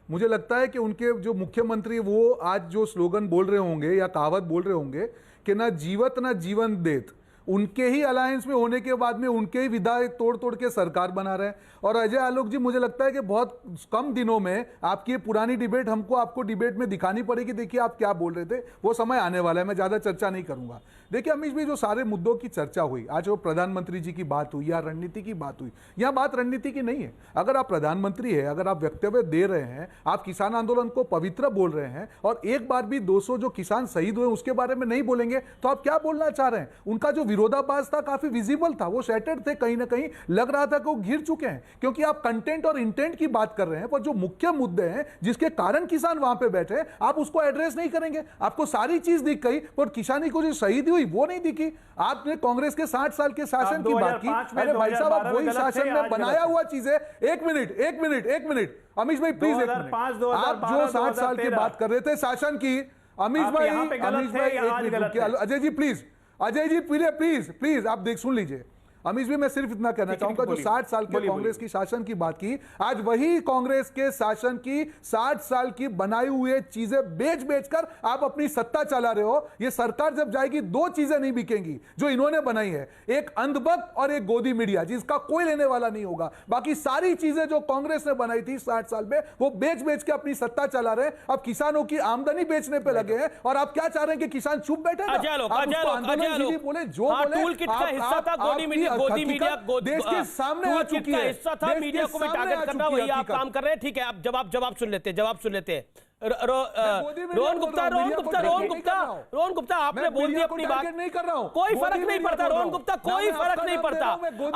मुझे लगता है कि उनके जो मुख्यमंत्री वो आज जो स्लोगन बोल रहे होंगे या कहावत बोल रहे होंगे कि ना जीवत ना जीवन देत, उनके ही अलायंस में होने के बाद में उनके ही विधायक तोड़ तोड़ के सरकार बना रहे हैं। और अजय आलोक जी, मुझे लगता है कि बहुत कम दिनों में आपकी पुरानी डिबेट आपको डिबेट में दिखानी पड़ेगी। देखिए आप क्या बोल रहे थे, वो समय आने वाला है, मैं ज़्यादा चर्चा नहीं करूंगा। देखिए अमीश भाई, जो सारे मुद्दों की चर्चा हुई, आज वो प्रधानमंत्री जी की बात हुई या रणनीति की बात हुई, यह बात रणनीति की नहीं है। अगर आप प्रधानमंत्री है, अगर आप वक्तव्य दे रहे हैं, आप किसान आंदोलन को पवित्र बोल रहे हैं और एक बार भी 200 जो किसान शहीद हुए उसके बारे में नहीं बोलेंगे, तो आप क्या बोलना चाह रहे हैं? उनका जो विरोधाभास था काफी विजिबल था, वो शैटर्ड थे, कहीं ना कहीं लग रहा था कि वो घिर चुके हैं, क्योंकि आप कंटेंट और इंटेंट की बात कर रहे हैं, पर जो मुख्य मुद्दे हैं जिसके कारण किसान वहां पे बैठे हैं, आप उसको एड्रेस नहीं करेंगे। आपको सारी चीज दिख गई, पर किसानी को जो शहीदी हुई वो नहीं दिखी। आपने कांग्रेस के 60 साल के शासन की बात की। अरे भाई साहब, आप वही शासन में बनाया हुआ चीज है। एक मिनट अमीश भाई प्लीज, एक मिनट। आप जो 60 साल की बात कर रहे थे शासन की, अमीश भाई एक मिनट, अजय जी प्लीज आप सुन लीजिए। अमीश भाई, मैं सिर्फ इतना कहना चाहूंगा, जो 60 साल के कांग्रेस की शासन की बात की, आज वही कांग्रेस के शासन की 60 साल की बनाई हुई चीजें बेच कर आप अपनी सत्ता चला रहे हो। ये सरकार जब जाएगी, दो चीजें नहीं बिकेंगी जो इन्होंने बनाई है, एक अंधभक्त और एक गोदी मीडिया, जिसका कोई लेने वाला नहीं होगा। बाकी सारी चीजें जो कांग्रेस ने बनाई थी 60 साल में, वो बेच के अपनी सत्ता चला रहे हैं। अब किसानों की आमदनी बेचने पे लगे हैं, और आप क्या चाह रहे हैं कि किसान चुप बैठे? बोले जो बोले देश के सामने आ चुकी है, हिस्सा था, मीडिया को भी टारगेट करना, वही आप काम कर रहे हैं। ठीक है, आप जवाब सुन लेते हैं। रोहन गुप्ता, आपने बोल दिया अपनी बात, नहीं कर रहा हूं, कोई फर्क नहीं पड़ता। रोहन गुप्ता, कोई फर्क नहीं पड़ता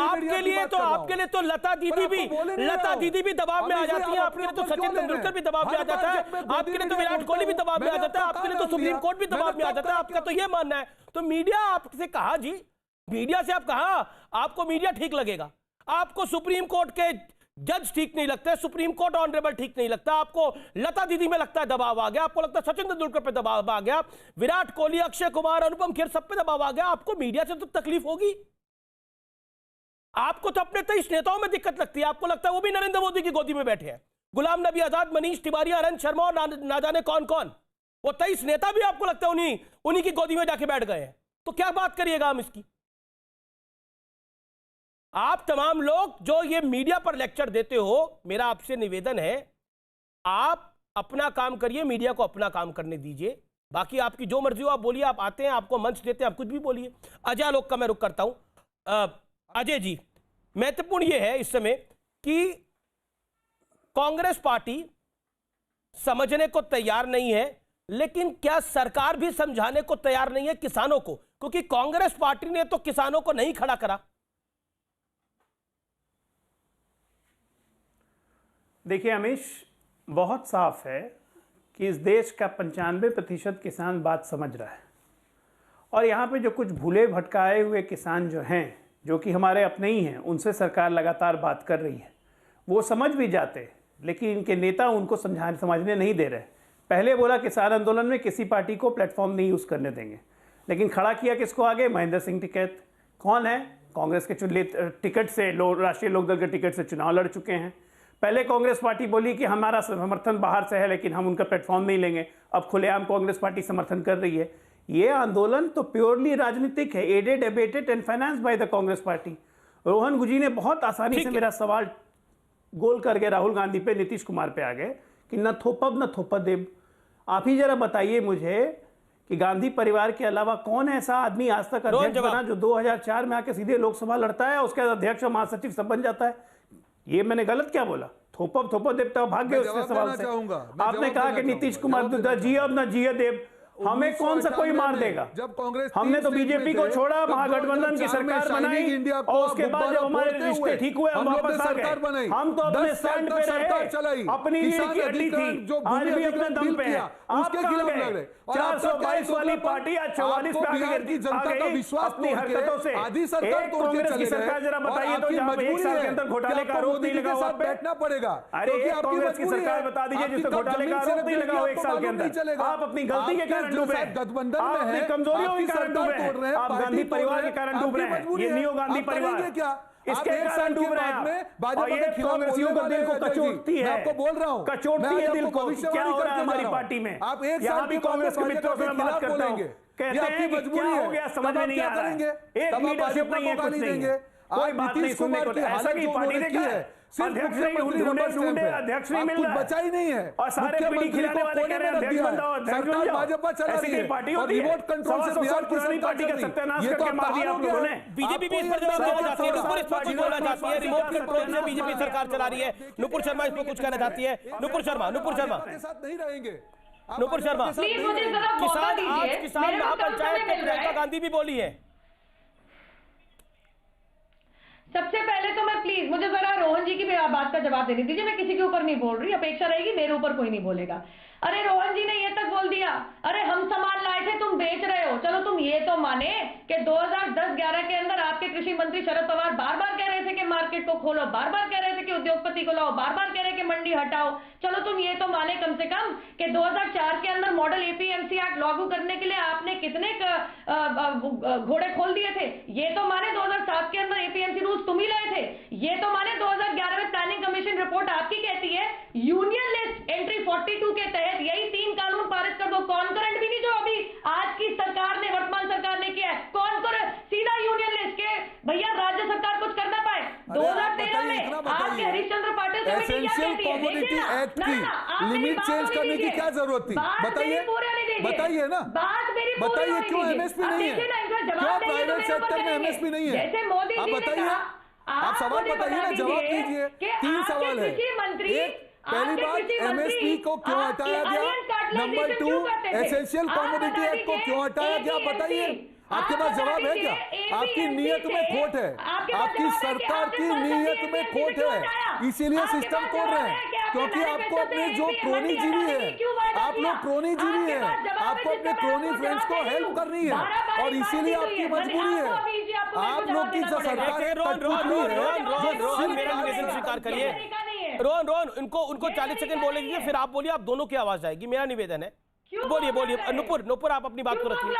आपके लिए तो लता दीदी भी दबाव में आ जाती है, आपके लिए तो सचिन तेंदुलकर भी दबाव में आ जाता है, आपके लिए तो विराट कोहली भी दबाव में आ जाता है, आपके लिए तो सुप्रीम कोर्ट भी दबाव में आ जाता है। आपका तो यह मानना है, तो मीडिया आपसे कहा जी, मीडिया से आप कहा आपको मीडिया ठीक लगेगा, आपको सुप्रीम कोर्ट के जज ठीक नहीं लगते, सुप्रीम कोर्ट ऑनरेबल ठीक नहीं लगता, आपको लता दीदी में लगता है दबाव आ गया, आपको लगता है सचिन तेंदुलकर पे दबाव आ गया, विराट कोहली, अक्षय कुमार, अनुपम खेर, सब पे दबाव आ गया। आपको मीडिया से तो तकलीफ होगी। आपको तो अपने 23 नेताओं में दिक्कत लगती है, आपको लगता है वो भी नरेंद्र मोदी की गोदी में बैठे हैं, गुलाम नबी आजाद, मनीष तिवारी, आनंद शर्मा और ना जाने कौन कौन, वो 23 नेता भी आपको लगता है उन्हीं की गोदी में जाके बैठ गए हैं। तो क्या बात करिएगा हम इसकी? आप तमाम लोग जो ये मीडिया पर लेक्चर देते हो, मेरा आपसे निवेदन है, आप अपना काम करिए, मीडिया को अपना काम करने दीजिए। बाकी आपकी जो मर्जी हो आप बोलिए, आप आते हैं, आपको मंच देते हैं, आप कुछ भी बोलिए। अजय आलोक का मैं रुख करता हूं। अजय जी, महत्वपूर्ण यह है इस समय कि कांग्रेस पार्टी समझने को तैयार नहीं है, लेकिन क्या सरकार भी समझाने को तैयार नहीं है किसानों को? क्योंकि कांग्रेस पार्टी ने तो किसानों को नहीं खड़ा करा। देखिए अमीश, बहुत साफ है कि इस देश का 95% किसान बात समझ रहा है, और यहाँ पे जो कुछ भूले भटकाए हुए किसान जो हैं, जो कि हमारे अपने ही हैं, उनसे सरकार लगातार बात कर रही है। वो समझ भी जाते, लेकिन इनके नेता उनको समझने नहीं दे रहे। पहले बोला किसान आंदोलन में किसी पार्टी को प्लेटफॉर्म नहीं यूज़ करने देंगे, लेकिन खड़ा किया किसको आगे? महेंद्र सिंह टिकैत। कौन है? कांग्रेस के टिकट से, राष्ट्रीय लोकदल के टिकट से चुनाव लड़ चुके हैं। पहले कांग्रेस पार्टी बोली कि हमारा समर्थन बाहर से है, लेकिन हम उनका प्लेटफॉर्म नहीं लेंगे। अब खुलेआम कांग्रेस पार्टी समर्थन कर रही है। ये आंदोलन तो प्योरली राजनीतिक है, aided, abetted and financed by the Congress party. Rohan गुजी ने बहुत आसानी से मेरा सवाल गोल करके राहुल गांधी पे, नीतीश कुमार पे आ गए कि न थोपब न थोपदेब। आप ही जरा बताइए मुझे कि गांधी परिवार के अलावा कौन ऐसा आदमी आज तक अध्यक्ष बना जो 2004 में आके सीधे लोकसभा लड़ता है, उसके बाद अध्यक्ष और महासचिव सब बन जाता है? ये मैंने गलत क्या बोला? थोपदेव तो भाग गए उसके सवाल से। आपने कहा कि नीतीश कुमार जिये अब न जिये देव, हमें कौन सा कोई मार देगा? जब कांग्रेस हमने तो बीजेपी को छोड़ा, महागठबंधन की सरकार बनाई, और उसके बाद जब हमारे रिश्ते ठीक हुए हम वापस आ गए। हम तो अपने स्टैंड पे रहे, अपनी रीढ़ की हड्डी थी, आज भी अपने दम पे है। आप कहां गए? 422 वाली पार्टी आज 44 पे आ गई अपनी हरकतों से। एक कांग्रेस की सरकार जरा बताइए तो जहां 1 साल के अंदर घोटाले का आरोप नहीं लगा हुआ, बैठना पड़ेगा। अरे एक कांग्रेस की सरकार बता दीजिए जिससे घोटाले का आरोप नहीं लगा हुआ 1 साल के अंदर। आप अपनी गलती के कारण डूबे, आप अपनी कमजोरियों के कारण डूबे, आप गांधी परिवार के कारण डूब रहे हैं। ये नियो गांधी परिवार इसके कारण डूब रहे हैं। और ये कांग्रेसियों को दिल को कचोटती है, आपको बोल रहा हूं, कचोटती है दिल को। क्या हो रहा है हमारी पार्टी में? आप यहाँ भी कांग्रेस के मित्रों से मैं बात करता हूँ, कहते हैं कि क्या हो गया समझ में नहीं आ रहा है, एक लीडरशिप नहीं है, कुछ नहीं है, कोई बात नहीं सुनने को। ऐसा की पार्टी ने क्या है? अध्यक्ष नहीं ढूंढे, अध्यक्ष नहीं मिल रहा, बचा ही नहीं है, और सारे पीढ़ी खिलाने वाले कह रहे हैं अध्यक्ष बन जाओ, अध्यक्ष बन जाओ। भाजपा चला रही है, पार्टी होती है, रिमोट कंट्रोल से बिहार पुरानी पार्टी का सत्यानाश करके मार दिया आप लोगों ने। बीजेपी भी इस पर जवाब देना चाहती है, नुपुर इस पर कुछ बोलना चाहती है। रिमोट कंट्रोल से बीजेपी सरकार चला रही है, नुपुर शर्मा इस पर कुछ कहना चाहती है। नुपुर शर्मा के साथ नहीं रहेंगे। नुपुर शर्मा, किसान महापंचायत में प्रियंका गांधी भी बोली है। सबसे पहले तो मैं प्लीज मुझे जरा रोहन जी की बात का जवाब देने दीजिए। मैं किसी के ऊपर नहीं बोल रही, अपेक्षा रहेगी मेरे ऊपर कोई नहीं बोलेगा। अरे रोहन जी ने ये तक बोल दिया, अरे हम सामान लाए थे तुम बेच रहे हो। चलो तुम ये तो माने कि 2010-11 के अंदर आपके कृषि मंत्री शरद पवार बार बार कह रहे थे कि मार्केट को खोलो, बार बार कह रहे थे कि उद्योगपति को लाओ, बार बार कह रहे कि मंडी हटाओ। चलो तुम ये तो माने कम से कम कि 2004 के अंदर मॉडल एपीएमसी एक्ट लागू करने के लिए आपने कितने घोड़े खोल दिए थे। ये तो माने 2007 के अंदर एपीएमसी रूल्स तुम ही लाए थे। ये तो माने 2011 में प्लानिंग कमीशन रिपोर्ट आपकी कहती है यूनियन लिस्ट एंट्री 42 के तहत यही 3 कानून पारित कर दो। कॉन्करेंट भी नहीं जो अभी आज की सरकार ने, वर्तमान सरकार ने किया है, कॉन्करेंट सीधा यूनियन लिस्ट के भैया राज्य सरकार कुछ कर ना पाए। 2013 में आज के हरिश्चंद्र पाटिल कमेटी क्या कहती है? कमोडिटी एक्ट की लिमिट चेंज करने की क्या जरूरत थी? बताइए ना, बताइए क्यों एमएसपी नहीं है, क्यों प्राइवेट सेक्टर में एमएसपी नहीं है? जैसे मोदी आप बताइए, आप सवाल बताइए ना, जवाब दीजिए। 3 सवाल है। एक, पहली बात एमएसपी को क्यों हटाया गया, नंबर 2 एसेंशियल कमोडिटी एक्ट को क्यों हटाया गया, बताइए। आपके पास जवाब है क्या? आपकी नीयत में खोट है, आपकी सरकार की नीयत में खोट है, इसीलिए सिस्टम तोड़ रहे हैं। क्योंकि आपको अपने जो क्रोनी जीवी है, आप लोग क्रोनी जीवी है, आपको अपने क्रोनी फ्रेंड्स को हेल्प करनी है, और इसीलिए आपकी मजबूरी है। आप लोग की जो सरकार स्वीकार करिए। रोहन उनको 40 सेकंड बोले दीजिए, फिर आप बोलिए, आप दोनों की आवाज आएगी, मेरा निवेदन है। बोलिए नुपुर आप अपनी बात को रखिए।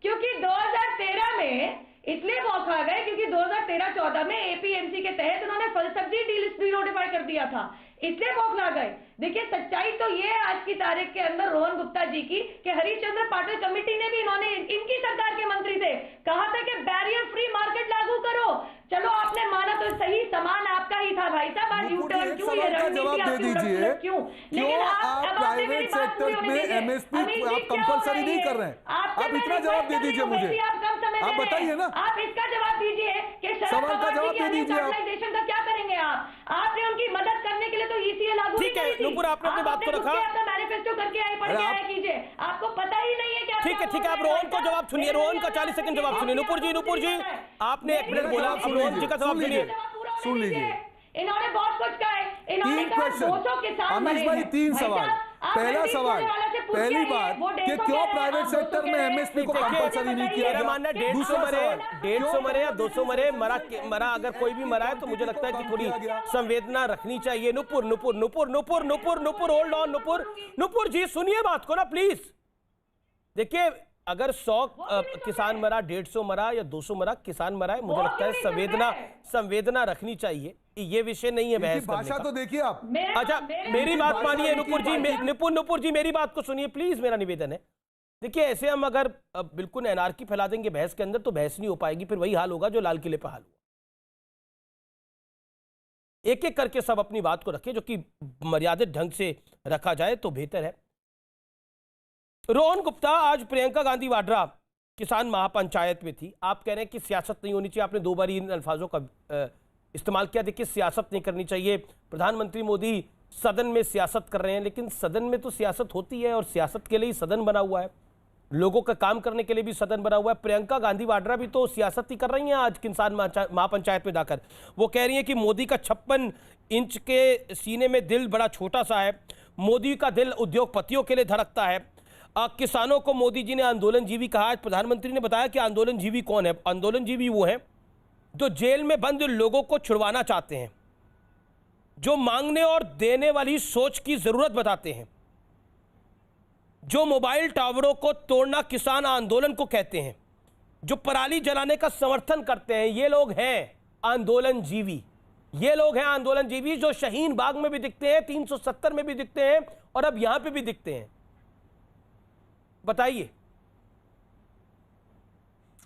क्योंकि 2013 में इसलिए मौका गए क्योंकि 2013-14 में एपीएमसी के तहत उन्होंने फल सब्जी डीलिस्ट भी नोटिफाई कर दिया था, इसलिए बौखला गए। देखिए सच्चाई तो ये है आज की तारीख के अंदर रोहन गुप्ता जी की कि हरिश्चंद्र पाटिल कमेटी ने भी इन्होंने इनकी सरकार के मंत्री थे कहा था कि बैरियर फ्री मार्केट लागू करो। चलो आपने माना तो सही, सामान आपका ही था भाई साहब, आज यूटर्न क्यों, ये रणनीति आपकी क्यों? लेकिन आप प्राइवेट सेक्टर में एमएसपी आप कंपलसरी नहीं कर रहे हैं, आप इतना जवाब दे दीजिए मुझे, आप बताइए ना, आप इसका जवाब दीजिए कि सवाल का जवाब दे दीजिए। ऑर्गेनाइजेशन का क्या करेंगे आपने उनकी मदद करने के लिए तो ईसीए लागू ठीक है, नुपुर, आपने अपनी बात को रखा। अपना मैनिफेस्टो करके आए, पढ़ के आए कीजिए, आपको पता ही नहीं है क्या। ठीक है, आप रोहन को जवाब सुनिए, रोहन का 40 सेकंड जवाब सुनिए। नुपुर जी आपने 1 मिनट बोला, अब रोहन जी का जवाब सुनिए। सुन लीजिए, इन्होंने बहुत कुछ कहा है, इन्होंने कहा 200 किसान अमीश मरे भाई हैं। 3 भाई सवाल। साहब, आप पहला एमएसपी सवाल, करने वाले से पूछ पहली के बात वो कि 150 क्यों कह रहे हैं, प्राइवेट आप सेक्टर 200 में कह रहे हैं। एमएसपी को देखिए, कंपलसरी नहीं किया मेरा मानना गया। 150 दूसरा मरे, सवाल, 150 मरे या 200 मरे, मरा अगर कोई भी मरा है तो मुझे लगता है कि थोड़ी संवेदना रखनी चाहिए। नुपुर, होल्ड ऑन, नुपुर जी सुनिए बात को ना प्लीज। देखिए, अगर 100 किसान मरा, 150 मरा या 200 मरा, किसान मरा है, मुझे लगता है संवेदना रखनी चाहिए। ये विषय नहीं है बहस करने भाषा का। तो देखिए आप। अच्छा, मेरी बात मानिए नुपुर जी, नुपुर जी मेरी बात को सुनिए प्लीज, मेरा निवेदन है। देखिए, ऐसे हम अगर बिल्कुल एनार्की फैला देंगे बहस के अंदर तो बहस नहीं हो पाएगी, फिर वही हाल होगा जो लाल किले पर हाल हुआ। एक एक करके सब अपनी बात को रखें, जो कि मर्यादित ढंग से रखा जाए तो बेहतर है। रोहन गुप्ता, आज प्रियंका गांधी वाड्रा किसान महापंचायत में थी, आप कह रहे हैं कि सियासत नहीं होनी चाहिए, आपने 2 बार इन अल्फाजों का इस्तेमाल किया। देखिए, सियासत नहीं करनी चाहिए, प्रधानमंत्री मोदी सदन में सियासत कर रहे हैं, लेकिन सदन में तो सियासत होती है और सियासत के लिए ही सदन बना हुआ है, लोगों का काम करने के लिए भी सदन बना हुआ है। प्रियंका गांधी वाड्रा भी तो सियासत ही कर रही हैं आज किसान महापंचायत में जाकर। वो कह रही हैं कि मोदी का 56 इंच के सीने में दिल बड़ा छोटा सा है, मोदी का दिल उद्योगपतियों के लिए धड़कता है। किसानों को मोदी जी ने आंदोलनजीवी कहा। आज प्रधानमंत्री ने बताया कि आंदोलनजीवी कौन है। आंदोलनजीवी वो हैं जो जेल में बंद लोगों को छुड़वाना चाहते हैं, जो मांगने और देने वाली सोच की जरूरत बताते हैं, जो मोबाइल टावरों को तोड़ना किसान आंदोलन को कहते हैं, जो पराली जलाने का समर्थन करते हैं, ये लोग हैं आंदोलनजीवी। ये लोग हैं आंदोलनजीवी जो शाहीन बाग में भी दिखते हैं, 370 में भी दिखते हैं और अब यहां पे भी दिखते हैं। बताइए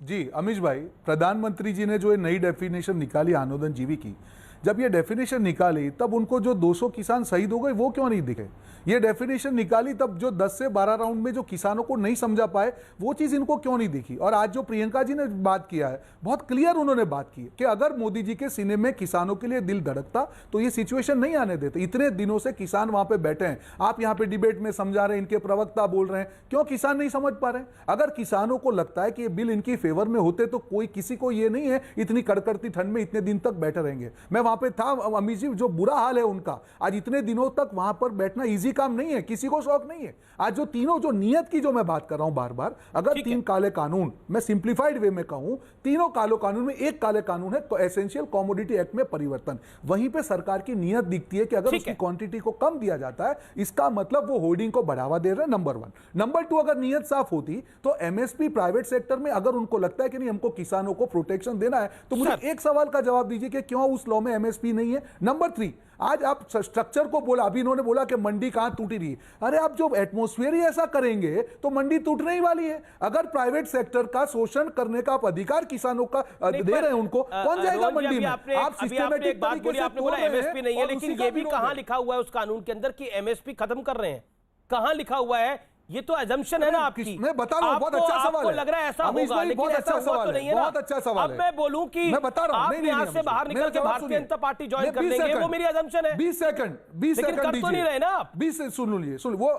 जी अमीश भाई, प्रधानमंत्री जी ने जो ये नई डेफिनेशन निकाली आंदोलनजीवी की, जब ये डेफिनेशन निकाली तब उनको जो 200 किसान शहीद हो गए वो क्यों नहीं दिखे? ये डेफिनेशन निकाली तब जो 10 से 12 राउंड में जो किसानों को नहीं समझा पाए वो चीज इनको क्यों नहीं दिखी? और आज जो प्रियंका जी ने बात किया है, बहुत क्लियर उन्होंने बात की है कि अगर मोदी जी के सीने में किसानों के लिए दिल धड़कता तो ये सिचुएशन नहीं आने देते। इतने दिनों से किसान वहां पे बैठे हैं, आप यहाँ पे डिबेट में समझा रहे हैं, इनके प्रवक्ता बोल रहे हैं, क्यों किसान नहीं समझ पा रहे? अगर किसानों को लगता है कि ये बिल इनकी फेवर में होते तो कोई किसी को ये नहीं है इतनी कड़कड़ती ठंड में इतने दिन तक बैठे रहेंगे। मैं वहां पे था अमीश जी, जो बुरा हाल है उनका, आज इतने दिनों तक वहां पर बैठना इजी काम नहीं है, किसी को शौक नहीं है। आज जो तीनों जो नियत की जो मैं बात कर रहा हूं बार बार, अगर 3 काले कानून, मैं सिंप्लीफाइड वे में कहूं, तीनों काले कानून में एक काले कानून है एसेंशियल कमोडिटी एक्ट में परिवर्तन, वहीं पे सरकार की नियत दिखती है कि अगर उसकी क्वांटिटी को कम दिया जाता है इसका मतलब वो होर्डिंग को बढ़ावा दे रहे हैं, नंबर 1। नंबर 2, अगर नियत साफ होती तो एमएसपी प्राइवेट सेक्टर में अगर उनको लगता है कि नहीं हमको किसानों को प्रोटेक्शन देना है तो मुझे एक सवाल का जवाब दीजिए कि क्यों उस लॉ में एमएसपी नहीं है? नंबर 3, आज आप स्ट्रक्चर को बोला, अभी इन्होंने बोला कि मंडी कहां टूटी रही है। अरे आप जो एटमॉस्फेयर ही ऐसा करेंगे तो मंडी टूटने ही वाली है। अगर प्राइवेट सेक्टर का शोषण करने का आप अधिकार किसानों का दे रहे हैं उनको, कौन जाएगा मंडी में? आप सिस्टमैटिक तरीके से बोला एमएसपी नहीं है, लेकिन ये भी कहां लिखा हुआ है उस कानून के अंदर कि एमएसपी खत्म कर रहे हैं? कहां लिखा हुआ है? ये तो अजम्पशन है ना आपकी। मैं बता रहा हूं, बहुत अच्छा सवाल है। लग रहा है ऐसा होगा, लेकिन ऐसा हुआ तो नहीं है ना। बहुत अच्छा सवाल है। अब मैं बोलूं कि मैं बता रहा हूं, आप यहां से बाहर निकल के भारतीय जनता पार्टी ज्वाइन कर लेंगे, वो मेरी अजम्पशन है। 20 सेकंड लेकिन कर तो नहीं रहे ना आप। 20 सुन लीजिए, सुन वो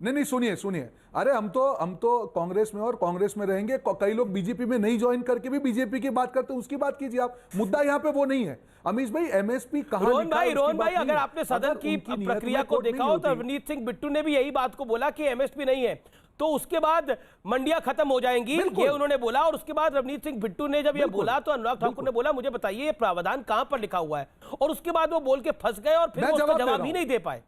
नहीं सुनिए। अरे हम तो कांग्रेस में और कांग्रेस में रहेंगे। कई लोग बीजेपी में नहीं ज्वाइन करके भी बीजेपी की बात करते हैं, उसकी बात कीजिए आप। मुद्दा यहाँ पे वो नहीं है अमीश भाई। एमएसपी कहां? रोहन भाई, अगर आपने सदन की प्रक्रिया को देखा हो तो रवनीत सिंह बिट्टू ने भी यही बात को बोला कि एमएसपी नहीं है तो उसके बाद मंडियां खत्म हो जाएंगी, ये उन्होंने बोला। और उसके बाद रवनीत सिंह बिट्टू ने जब ये बोला तो अनुराग ठाकुर ने बोला मुझे बताइए ये प्रावधान कहां पर लिखा हुआ है, और उसके बाद वो बोल के फंस गए और फिर उसका जवाब ही नहीं दे पाए।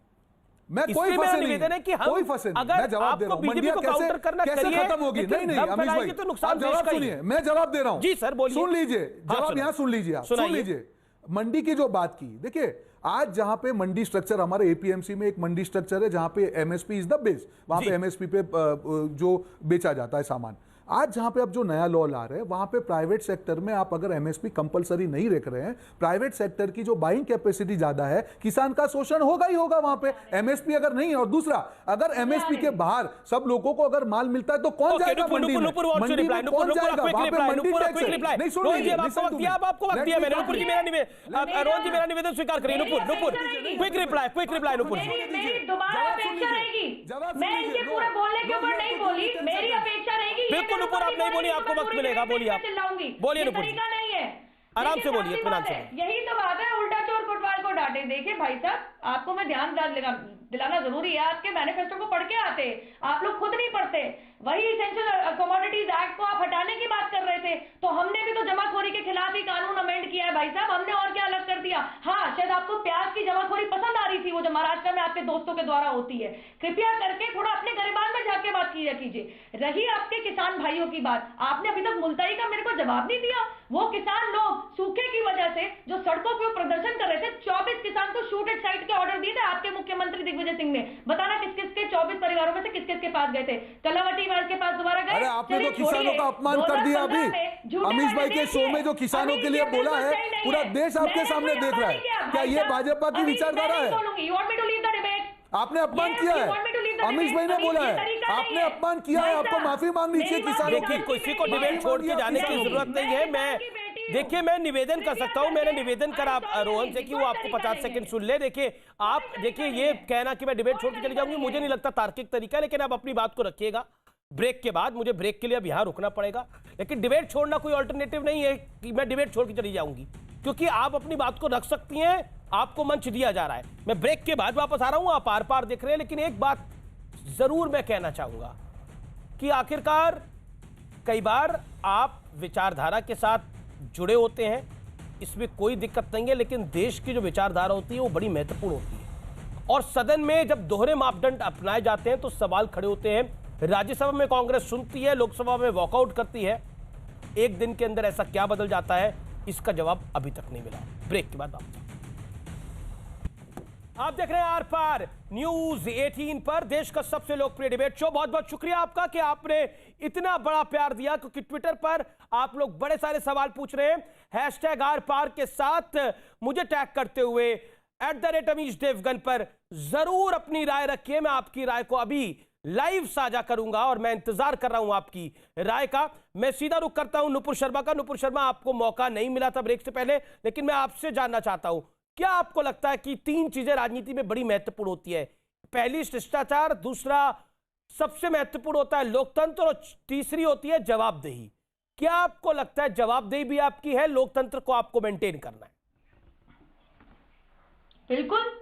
मैं कोई फंसे नहीं, निवेदन है कि हम कोई फंसे नहीं, अगर मैं जवाब दे रहा हूं। बीजेपी को काउंटर करना कैसे खत्म होगी? नहीं अमीश भाई, तो नुकसान जवाब सुनिए, मैं जवाब दे रहा हूं। जी सर बोलिए। सुन लीजिए जवाब, यहां सुन लीजिए, आप सुन लीजिए। मंडी की जो बात की, देखिए आज जहां पे मंडी स्ट्रक्चर, हमारे एपीएमसी में एक मंडी स्ट्रक्चर है जहां पे एमएसपी इज द बेस, वहां पे एमएसपी पे जो बेचा जाता है सामान। आज जहां पे अब जो नया लॉ ला रहे हैं वहां पे प्राइवेट सेक्टर में आप अगर एमएसपी कंपलसरी नहीं रख रहे हैं, प्राइवेट सेक्टर की जो बाइंग कैपेसिटी ज्यादा है, किसान का शोषण होगा ही होगा वहां पे, एमएसपी अगर नहीं है। और दूसरा, अगर एमएसपी के बाहर सब लोगों को अगर माल मिलता है तो कौन जाएगा मंडी में? मंडी में कौन जाएगा? वहां पे मंडी टैक्स है। नहीं सुनिए, आपको वक्त दिया मैंने। नुपुर जी मेरा निवेदन स्वीकार करिए। नुपुर क्विक रिप्लाई नुपुर जी। मेरी दोबारा अपेक्षा रहेगी, मैं इनके पूरे बोलने के ऊपर नहीं बोली, मेरी अपेक्षा रहेगी। बिल्कुल नुपुर, आप नहीं बोलिए, आपको वक्त मिलेगा, बोलिए आप, बोलिए नुपुर जी, नहीं है, आराम से बोलिए, इत्मीनान से। यही तो बात है, उल्टा चोर कोतवाल को डांटे। देखिए भाई साहब, आपको मैं ध्यान दिलाना जरूरी है, आपके मैनिफेस्टो को पढ़ के आते, आप लोग खुद नहीं पढ़ते। वही इसेंशियल कमोडिटीज एक्ट को आप हटाने की बात कर रहे थे, तो हमने भी तो जमाखोरी के खिलाफ ही कानून अमेंड किया है भाई साहब, हमने और क्या अलग कर दिया। हाँ, शायद आपको प्याज की जमाखोरी पसंद आ रही थी, वो जो महाराष्ट्र में आपके दोस्तों के द्वारा होती है। कृपया करके थोड़ा अपने गरिबान में जाके बात किया कीजिए। रही आपके किसान भाइयों की बात, आपने अभी तक मुलताई का मेरे को जवाब नहीं दिया। वो किसान लोग सूखे की वजह से जो सड़कों पे प्रदर्शन कर रहे थे, 24 किसान को शूट एट साइट के ऑर्डर दिए थे आपके मुख्यमंत्री दिग्विजय सिंह ने। बताना किस किस के 24 परिवारों में से किस किस के पास गए थे? कलावती वाल के पास दोबारा गए? अरे आपने तो किसानों का अपमान कर दिया। अभी अमीश भाई के शो में जो किसानों के लिए बोला है, पूरा देश आपके सामने देख रहा है। क्या ये भाजपा की विचारधारा है? आपने अपमान किया है, अमीश भाई ने बोला है, आपने अपमान किया है, आपको माफी मांगनी चाहिए किसानों की। किसी को डिबेट छोड़ के जाने की जरूरत नहीं है। मैं निवेदन कर सकता हूं, मैंने निवेदन करा रोहन से कि वो आपको 50 सेकंड सुन ले। देखिए ये कहना कि मैं डिबेट छोड़ के चले जाऊंगी, मुझे नहीं लगता तार्किक तरीका, लेकिन आप अपनी बात को रखिएगा। ब्रेक के बाद मुझे ब्रेक के लिए अब यहां रुकना पड़ेगा, लेकिन डिबेट छोड़ना कोई अल्टरनेटिव नहीं है कि मैं डिबेट छोड़ के चली जाऊंगी, क्योंकि आप अपनी बात को रख सकती हैं, आपको मंच दिया जा रहा है। मैं ब्रेक के बाद वापस आ रहा हूं, आप आर पार देख रहे हैं, लेकिन एक बात जरूर मैं कहना चाहूंगा कि आखिरकार कई बार आप विचारधारा के साथ जुड़े होते हैं, इसमें कोई दिक्कत नहीं है, लेकिन देश की जो विचारधारा होती है वो बड़ी महत्वपूर्ण होती है। और सदन में जब दोहरे मापदंड अपनाए जाते हैं तो सवाल खड़े होते हैं। राज्यसभा में कांग्रेस सुनती है, लोकसभा में वॉकआउट करती है। एक दिन के अंदर ऐसा क्या बदल जाता है, इसका जवाब अभी तक नहीं मिला। ब्रेक के बाद आप देख रहे हैं आर पार न्यूज 18 पर, देश का सबसे लोकप्रिय डिबेट शो। बहुत बहुत शुक्रिया आपका कि आपने इतना बड़ा प्यार दिया, क्योंकि ट्विटर पर आप लोग बड़े सारे सवाल पूछ रहे हैं। हैशटैग आर पार के साथ मुझे टैग करते हुए @अमीश देवगन पर जरूर अपनी राय रखिए। मैं आपकी राय को अभी लाइव साझा करूंगा और मैं इंतजार कर रहा हूं आपकी राय का। मैं सीधा रुख करता हूं नुपुर शर्मा का। नुपुर शर्मा, आपको मौका नहीं मिला था ब्रेक से पहले, लेकिन मैं आपसे जानना चाहता हूं, क्या आपको लगता है कि 3 चीजें राजनीति में बड़ी महत्वपूर्ण होती है? पहली शिष्टाचार, दूसरा सबसे महत्वपूर्ण होता है लोकतंत्र, और तीसरी होती है जवाबदेही। क्या आपको लगता है जवाबदेही भी आपकी है, लोकतंत्र को आपको मेंटेन करना है? बिल्कुल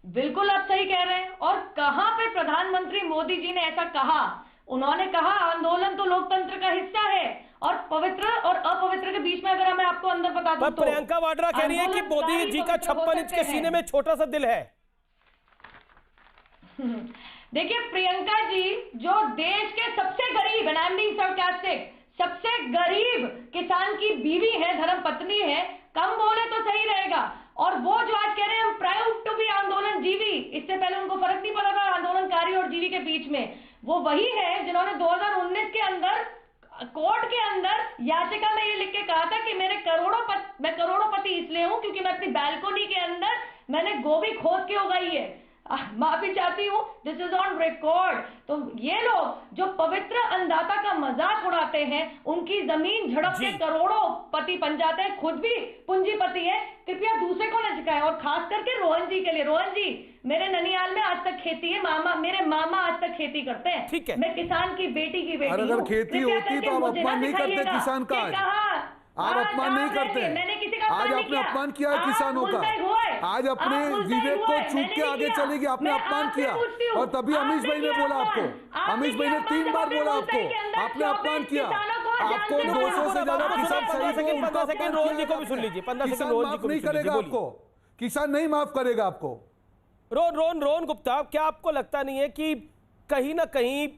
बिल्कुल, आप सही कह रहे हैं। और कहां पे प्रधानमंत्री मोदी जी ने ऐसा कहा? उन्होंने कहा आंदोलन तो लोकतंत्र का हिस्सा है, और पवित्र और अपवित्र के बीच में अगर मैं आपको अंदर बता दूं तो प्रियंका वाड्रा कह रही है कि मोदी जी का 56 इंच के सीने में छोटा सा दिल है। देखिए प्रियंका जी, जो देश के सबसे गरीब, and I am being sarcastic, सबसे गरीब किसान की बीवी है, धर्म पत्नी है, कम बोले तो सही रहेगा। और वो जो आज कह रहे हैं हम प्राउड टू बी आंदोलन जीवी, इससे पहले उनको फर्क नहीं पड़ा था आंदोलनकारी और जीवी के बीच में। वो वही है जिन्होंने 2019 के अंदर कोर्ट के अंदर याचिका में ये लिख के कहा था कि मैं करोड़ों इसलिए हूं क्योंकि मैं अपनी बैल्कोनी के अंदर मैंने गोभी खोद के उगाई है। माफी चाहती हूं, दिस इज ऑन रिकॉर्ड। तो ये लोग जो पवित्र अन्नदाता का मजाक उड़ाते हैं, उनकी जमीन झड़प के करोड़ों पति बन जाते हैं, खुद भी पूंजीपति है। कृपया दूसरे को न झुकाएं, और खास करके रोहन जी के लिए। रोहन जी, मेरे ननियाल में आज तक खेती है, मेरे मामा आज तक खेती करते हैं। ठीक है, मैं किसान की बेटी की बेटी हूं। अगर खेती होती तो आप अपमान नहीं करते किसान का। आप अपमान नहीं करते। आज आपने अपमान किया है किसानों का। आज अपने विवेक को चूक के आगे चलेगी, आपने अपमान किया। और तभी अमीश भाई ने बोला आपको, अमीश भाई ने 3 बार बोला आपको, आपने अपमान किया। आपको 200 से ज्यादा किसान शहीद, 15 सेकंड रोहन जी को भी सुन लीजिए। 15 सेकंड रोहन जी को नहीं करेगा आपको, किसान नहीं माफ करेगा आपको। रोहन गुप्ता, क्या आपको लगता नहीं है कि कहीं ना कहीं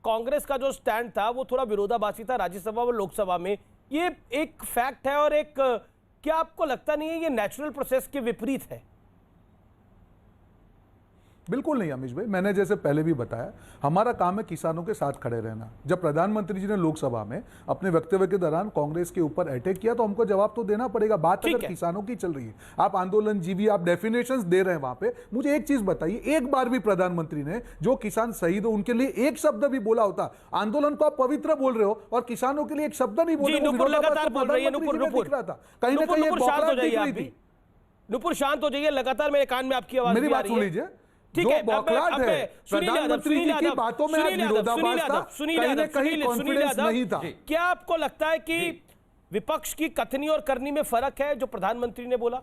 कांग्रेस का जो स्टैंड था वो थोड़ा विरोधाभासी था राज्यसभा और लोकसभा में? ये एक फैक्ट है, और एक क्या आपको लगता नहीं है ये नेचुरल प्रोसेस के विपरीत है? बिल्कुल नहीं अमीश भाई, मैंने जैसे पहले भी बताया, हमारा काम है किसानों के साथ खड़े रहना। जब प्रधानमंत्री जी ने लोकसभा में अपने वक्तव्य के दौरान कांग्रेस के ऊपर अटैक किया तो हमको जवाब तो देना पड़ेगा। बात अगर किसानों की चल रही है, आप आंदोलनजीवी, आप डेफिनेशंस दे रहे हैं वहां पे, मुझे एक चीज बताइए, एक बार भी प्रधानमंत्री ने जो किसान शहीद हो उनके लिए एक शब्द भी बोला होता? आंदोलन को आप पवित्र बोल रहे हो और किसानों के लिए एक शब्द नहीं बोल रहे हो। लगातार बोल रही है नुपुर, कहीं ना कहीं शांत हो जाइए, नुपुर शांत हो जाइए, लगातार मेरे कान में आपकी आवाज मेरी बात सुन लीजिए। ठीक है, बौखलाहट है प्रधानमंत्री जी की बातों में, विरोधाभास था, कहीं ना कहीं कॉन्फिडेंस नहीं था। क्या आपको लगता है कि विपक्ष की कथनी और करनी में फर्क है? जो प्रधानमंत्री ने बोला,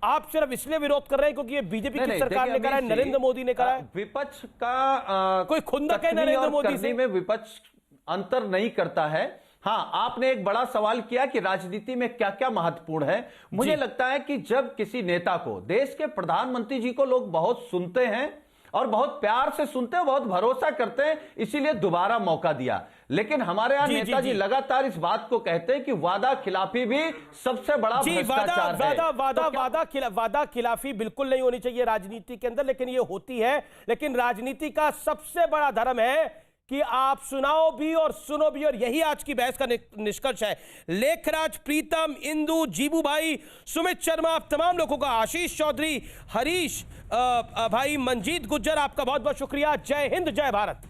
आप सिर्फ इसलिए विरोध कर रहे हैं क्योंकि ये बीजेपी की सरकार ने करा है, नरेंद्र मोदी ने करा है? विपक्ष का कोई खुंदक है नरेंद्र मोदी से? में विपक्ष अंतर नहीं करता है। हाँ, आपने एक बड़ा सवाल किया कि राजनीति में क्या क्या महत्वपूर्ण है। मुझे लगता है कि जब किसी नेता को, देश के प्रधानमंत्री जी को लोग बहुत सुनते हैं और बहुत प्यार से सुनते हैं, बहुत भरोसा करते हैं, इसीलिए दोबारा मौका दिया। लेकिन हमारे यहाँ नेताजी लगातार इस बात को कहते हैं कि वादा खिलाफी भी सबसे बड़ा भ्रष्टाचार है। वादा खिलाफी बिल्कुल नहीं होनी चाहिए राजनीति के अंदर, लेकिन ये होती है। लेकिन राजनीति का सबसे बड़ा धर्म है कि आप सुनाओ भी और सुनो भी, और यही आज की बहस का निष्कर्ष है। लेखराज, प्रीतम, इंदु, जीबू भाई, सुमित शर्मा, आप तमाम लोगों का, आशीष चौधरी, हरीश भाई, मंजीत गुज्जर, आपका बहुत बहुत शुक्रिया। जय हिंद, जय भारत।